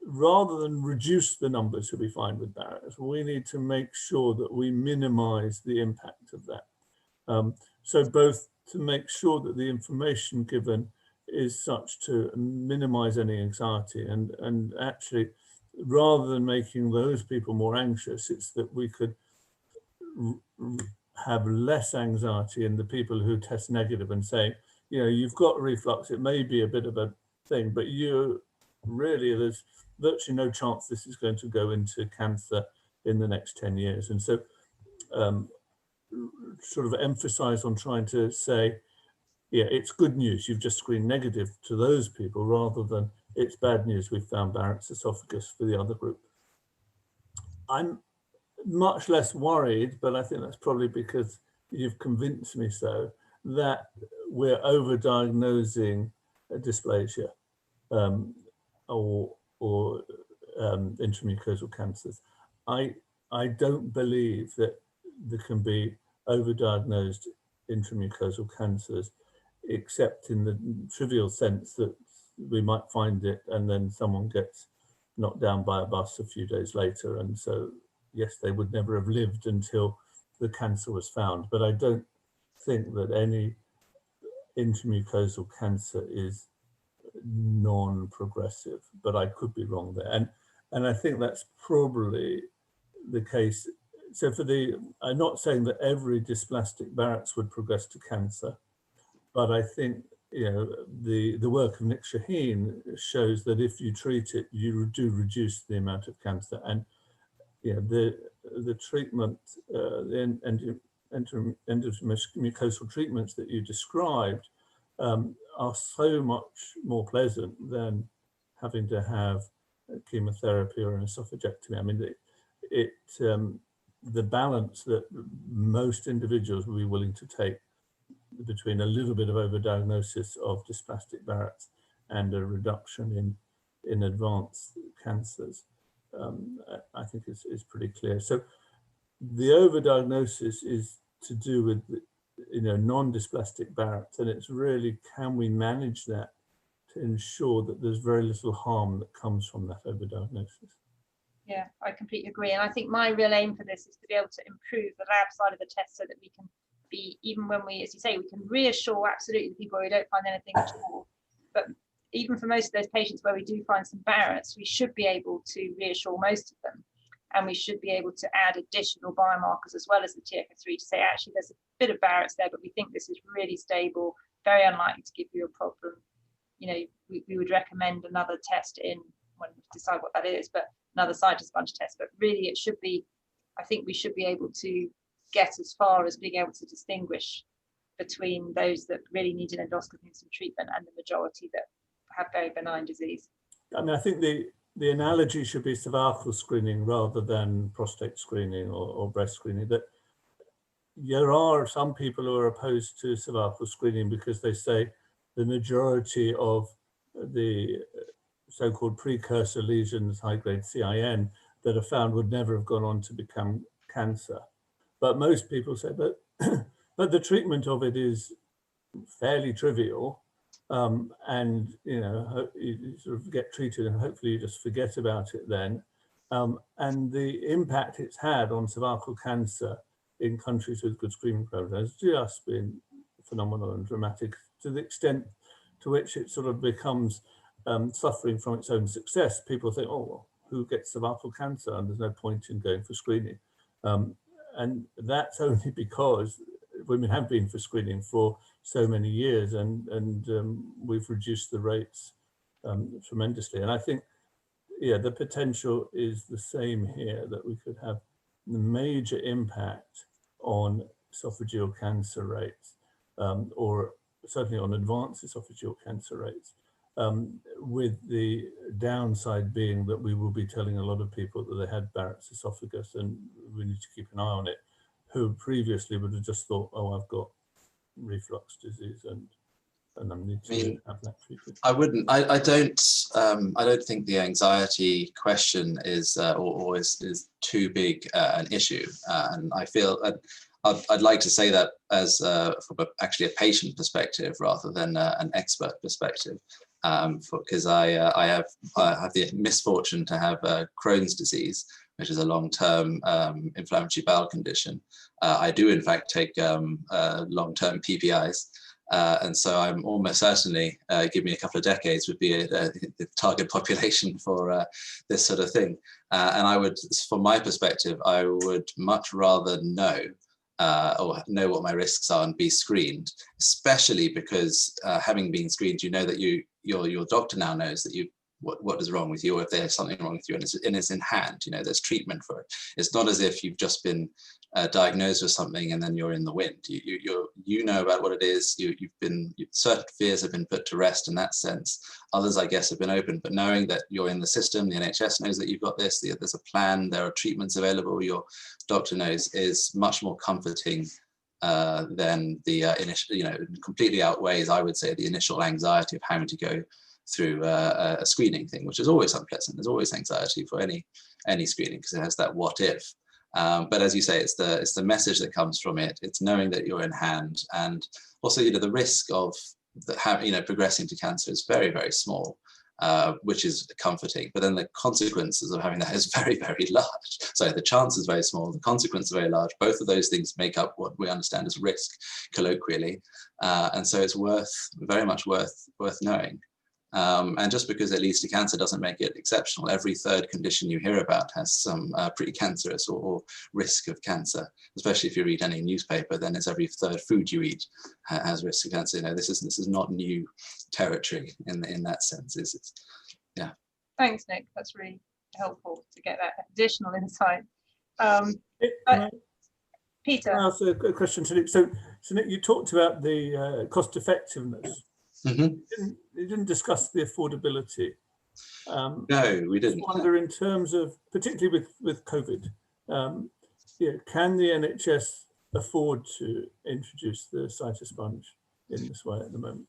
rather than reduce the numbers who we find with Barrett's, we need to make sure that we minimize the impact of that. So both to make sure that the information given is such to minimize any anxiety, and actually, rather than making those people more anxious, it's that we could have less anxiety in the people who test negative and say, you know, you've got reflux, it may be a bit of a thing, but you really, there's virtually no chance this is going to go into cancer in the next 10 years. And so sort of emphasize on trying to say, yeah, it's good news, you've just screened negative to those people, rather than it's bad news, we've found Barrett's esophagus for the other group. I'm much less worried, but I think that's probably because you've convinced me so, that we're over-diagnosing dysplasia or intramucosal cancers. I don't believe that there can be over-diagnosed intramucosal cancers, except in the trivial sense that we might find it and then someone gets knocked down by a bus a few days later, and so yes, they would never have lived until the cancer was found. But I don't think that any intramucosal cancer is non-progressive, but I could be wrong there. And I think that's probably the case. So I'm not saying that every dysplastic Barrett's would progress to cancer, but I think, you know, the work of Nick Swart shows that if you treat it, you do reduce the amount of cancer. And you know, the treatment, the endomucosal treatments that you described are so much more pleasant than having to have chemotherapy or an esophagectomy. I mean, the balance that most individuals will be willing to take between a little bit of overdiagnosis of dysplastic Barrett's and a reduction in advanced cancers, I think is pretty clear. So the overdiagnosis is to do with, non-dysplastic Barrett's, and it's really, can we manage that to ensure that there's very little harm that comes from that overdiagnosis? Yeah, I completely agree. And I think my real aim for this is to be able to improve the lab side of the test so that we can be, even when we, as you say, we can reassure absolutely the people who don't find anything at all. But even for most of those patients where we do find some Barrett's, we should be able to reassure most of them. And we should be able to add additional biomarkers as well as the TFO3 to say, actually, there's a bit of Barrett's there, but we think this is really stable, very unlikely to give you a problem. We would recommend another test in when we decide what that is, but another Cytosponge test. But really, it should be, I think we should be able to get as far as being able to distinguish between those that really need an endoscopy and some treatment and the majority that have very benign disease. I mean, I think the analogy should be cervical screening rather than prostate screening or breast screening. That there are some people who are opposed to cervical screening because they say the majority of the so-called precursor lesions, high-grade CIN, that are found would never have gone on to become cancer. But most people say, but the treatment of it is fairly trivial, and you sort of get treated and hopefully you just forget about it then. And the impact it's had on cervical cancer in countries with good screening programs has just been phenomenal and dramatic, to the extent to which it sort of becomes suffering from its own success. People think, oh, well, who gets cervical cancer? And there's no point in going for screening. And that's only because women have been for screening for so many years, and we've reduced the rates tremendously. And I think, yeah, the potential is the same here, that we could have the major impact on esophageal cancer rates, or certainly on advanced esophageal cancer rates, with the downside being that we will be telling a lot of people that they had Barrett's esophagus, and we need to keep an eye on it, who previously would have just thought, oh, I've got reflux disease and I need to have that treated. I don't think the anxiety question is is too big an issue, and I feel I'd like to say that as from actually a patient perspective rather than an expert perspective, because I have the misfortune to have Crohn's disease, which is a long-term inflammatory bowel condition. I do in fact take long-term PPIs. And so I'm almost certainly, give me a couple of decades, would be the target population for this sort of thing. And I would, from my perspective, I would much rather know or know what my risks are and be screened, especially because having been screened, you know that your doctor now knows that what is wrong with you, or if there's something wrong with you, and it's in hand. There's treatment for it. It's not as if you've just been diagnosed with something and then you're in the wind. You know about what it is. Certain fears have been put to rest in that sense. Others, I guess, have been open. But knowing that you're in the system, the NHS knows that you've got this. There's a plan. There are treatments available. Your doctor knows, is much more comforting than the initial. Completely outweighs, I would say, the initial anxiety of having to go through a screening thing, which is always unpleasant. There's always anxiety for any screening because it has that what if. But as you say, it's the message that comes from it. It's knowing that you're in hand, and also the risk of progressing to cancer is very, very small, which is comforting. But then the consequences of having that is very, very large. So the chance is very small, the consequence is very large. Both of those things make up what we understand as risk, colloquially, and so it's very much worth knowing. And just because it leads to cancer doesn't make it exceptional. Every third condition you hear about has some pre-cancerous or risk of cancer. Especially if you read any newspaper, then it's every third food you eat has risk of cancer. This is not new territory in that sense. Yeah. Thanks, Nick. That's really helpful to get that additional insight. Peter, can I ask a question to Nick? So Nick, you talked about the cost effectiveness. Mm-hmm. You didn't discuss the affordability. No, we didn't. I wonder, in terms of, particularly with COVID, can the NHS afford to introduce the Cytosponge in this way at the moment?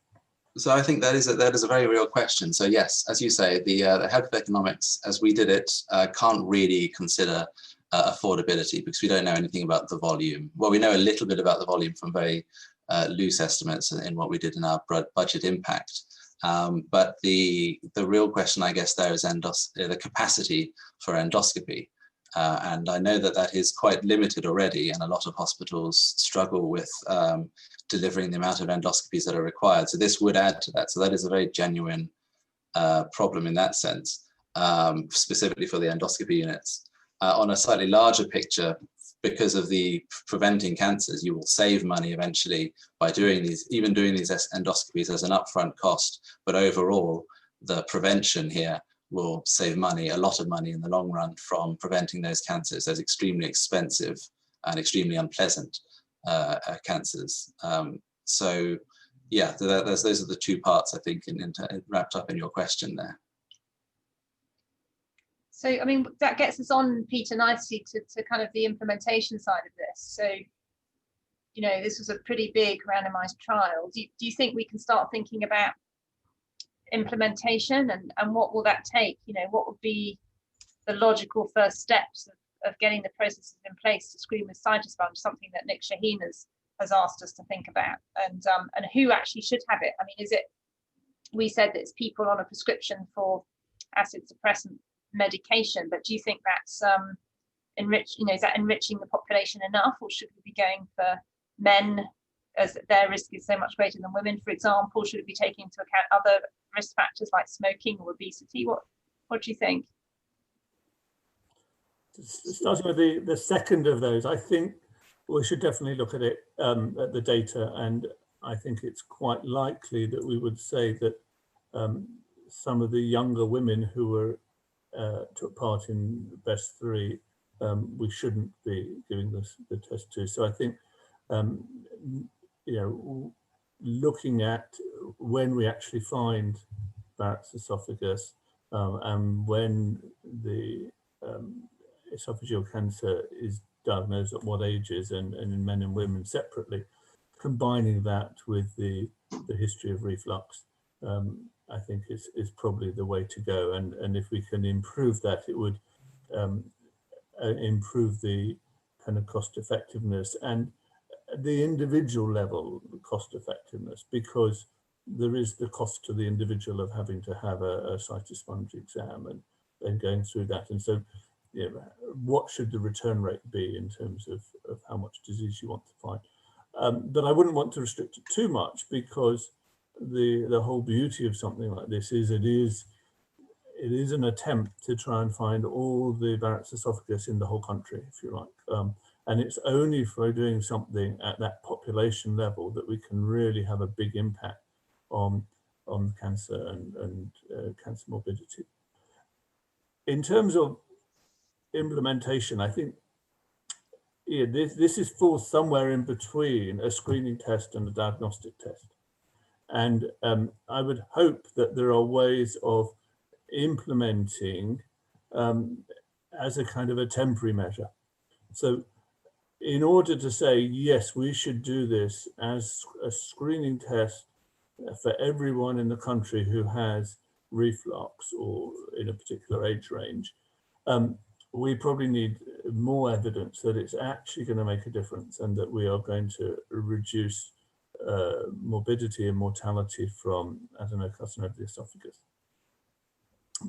So I think that is a very real question. So yes, as you say, the health economics, as we did it, can't really consider affordability because we don't know anything about the volume. Well, we know a little bit about the volume from very loose estimates in what we did in our budget impact. But the real question, I guess, there is the capacity for endoscopy. And I know that is quite limited already, and a lot of hospitals struggle with delivering the amount of endoscopies that are required. So this would add to that. So that is a very genuine problem in that sense, specifically for the endoscopy units. On a slightly larger picture, because of the preventing cancers, you will save money eventually by doing these endoscopies as an upfront cost. But overall, the prevention here will save money, a lot of money in the long run from preventing those cancers, those extremely expensive and extremely unpleasant cancers. So yeah, those are the two parts, I think, wrapped up in your question there. So, I mean, that gets us on, Peter, nicely to kind of the implementation side of this. So, you know, this was a pretty big randomized trial. Do you think we can start thinking about implementation and what will that take? You know, what would be the logical first steps of getting the processes in place to screen with Cytosponge, something that Nick Shaheen has asked us to think about, and who actually should have it? I mean, is it, we said that it's people on a prescription for acid suppressant medication, but do you think that's is that enriching the population enough, or should we be going for men, as their risk is so much greater than women, for example? Should it be taking into account other risk factors like smoking or obesity? What do you think? Starting with the second of those, I think we should definitely look at it, at the data, and I think it's quite likely that we would say that some of the younger women who were took part in BEST3, we shouldn't be giving the test to. So I think, you know, looking at when we actually find Barrett's esophagus and when the esophageal cancer is diagnosed at what ages, and in men and women separately, combining that with the history of reflux, I think is probably the way to go. And if we can improve that, it would improve the kind of cost effectiveness and the individual level cost effectiveness, because there is the cost to the individual of having to have a Cytosponge exam and then going through that. And so, you know, what should the return rate be in terms of how much disease you want to find? But I wouldn't want to restrict it too much, because the whole beauty of something like this is it is an attempt to try and find all the Barrett's esophagus in the whole country, if you like. And it's only for doing something at that population level that we can really have a big impact on cancer and cancer morbidity. In terms of implementation, I think this falls somewhere in between a screening test and a diagnostic test. And I would hope that there are ways of implementing as a kind of a temporary measure. So in order to say, yes, we should do this as a screening test for everyone in the country who has reflux or in a particular age range, we probably need more evidence that it's actually going to make a difference and that we are going to reduce morbidity and mortality from adenocarcinoma of the esophagus.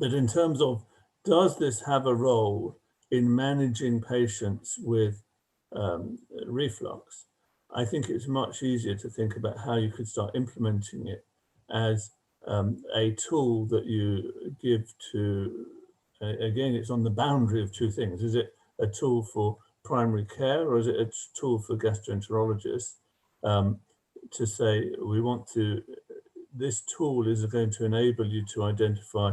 But in terms of, does this have a role in managing patients with reflux, I think it's much easier to think about how you could start implementing it as a tool that you give to, again, it's on the boundary of two things. Is it a tool for primary care, or is it a tool for gastroenterologists to say, we want to, this tool is going to enable you to identify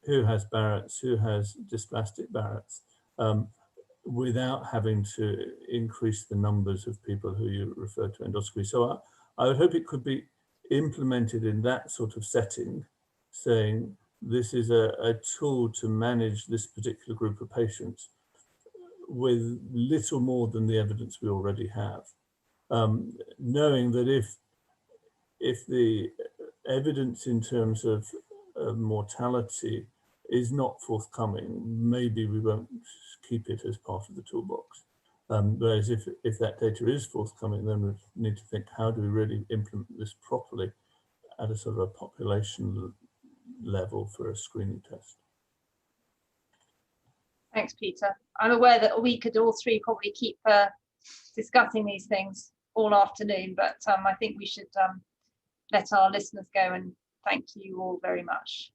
who has Barrett's, who has dysplastic Barrett's, without having to increase the numbers of people who you refer to endoscopy. So I would hope it could be implemented in that sort of setting, saying this is a tool to manage this particular group of patients with little more than the evidence we already have, knowing that if the evidence in terms of mortality is not forthcoming, maybe we won't keep it as part of the toolbox. Whereas if that data is forthcoming, then we need to think, how do we really implement this properly at a sort of a population level for a screening test? Thanks, Peter. I'm aware that we could all three probably keep discussing these things all afternoon, but I think we should let our listeners go, and thank you all very much.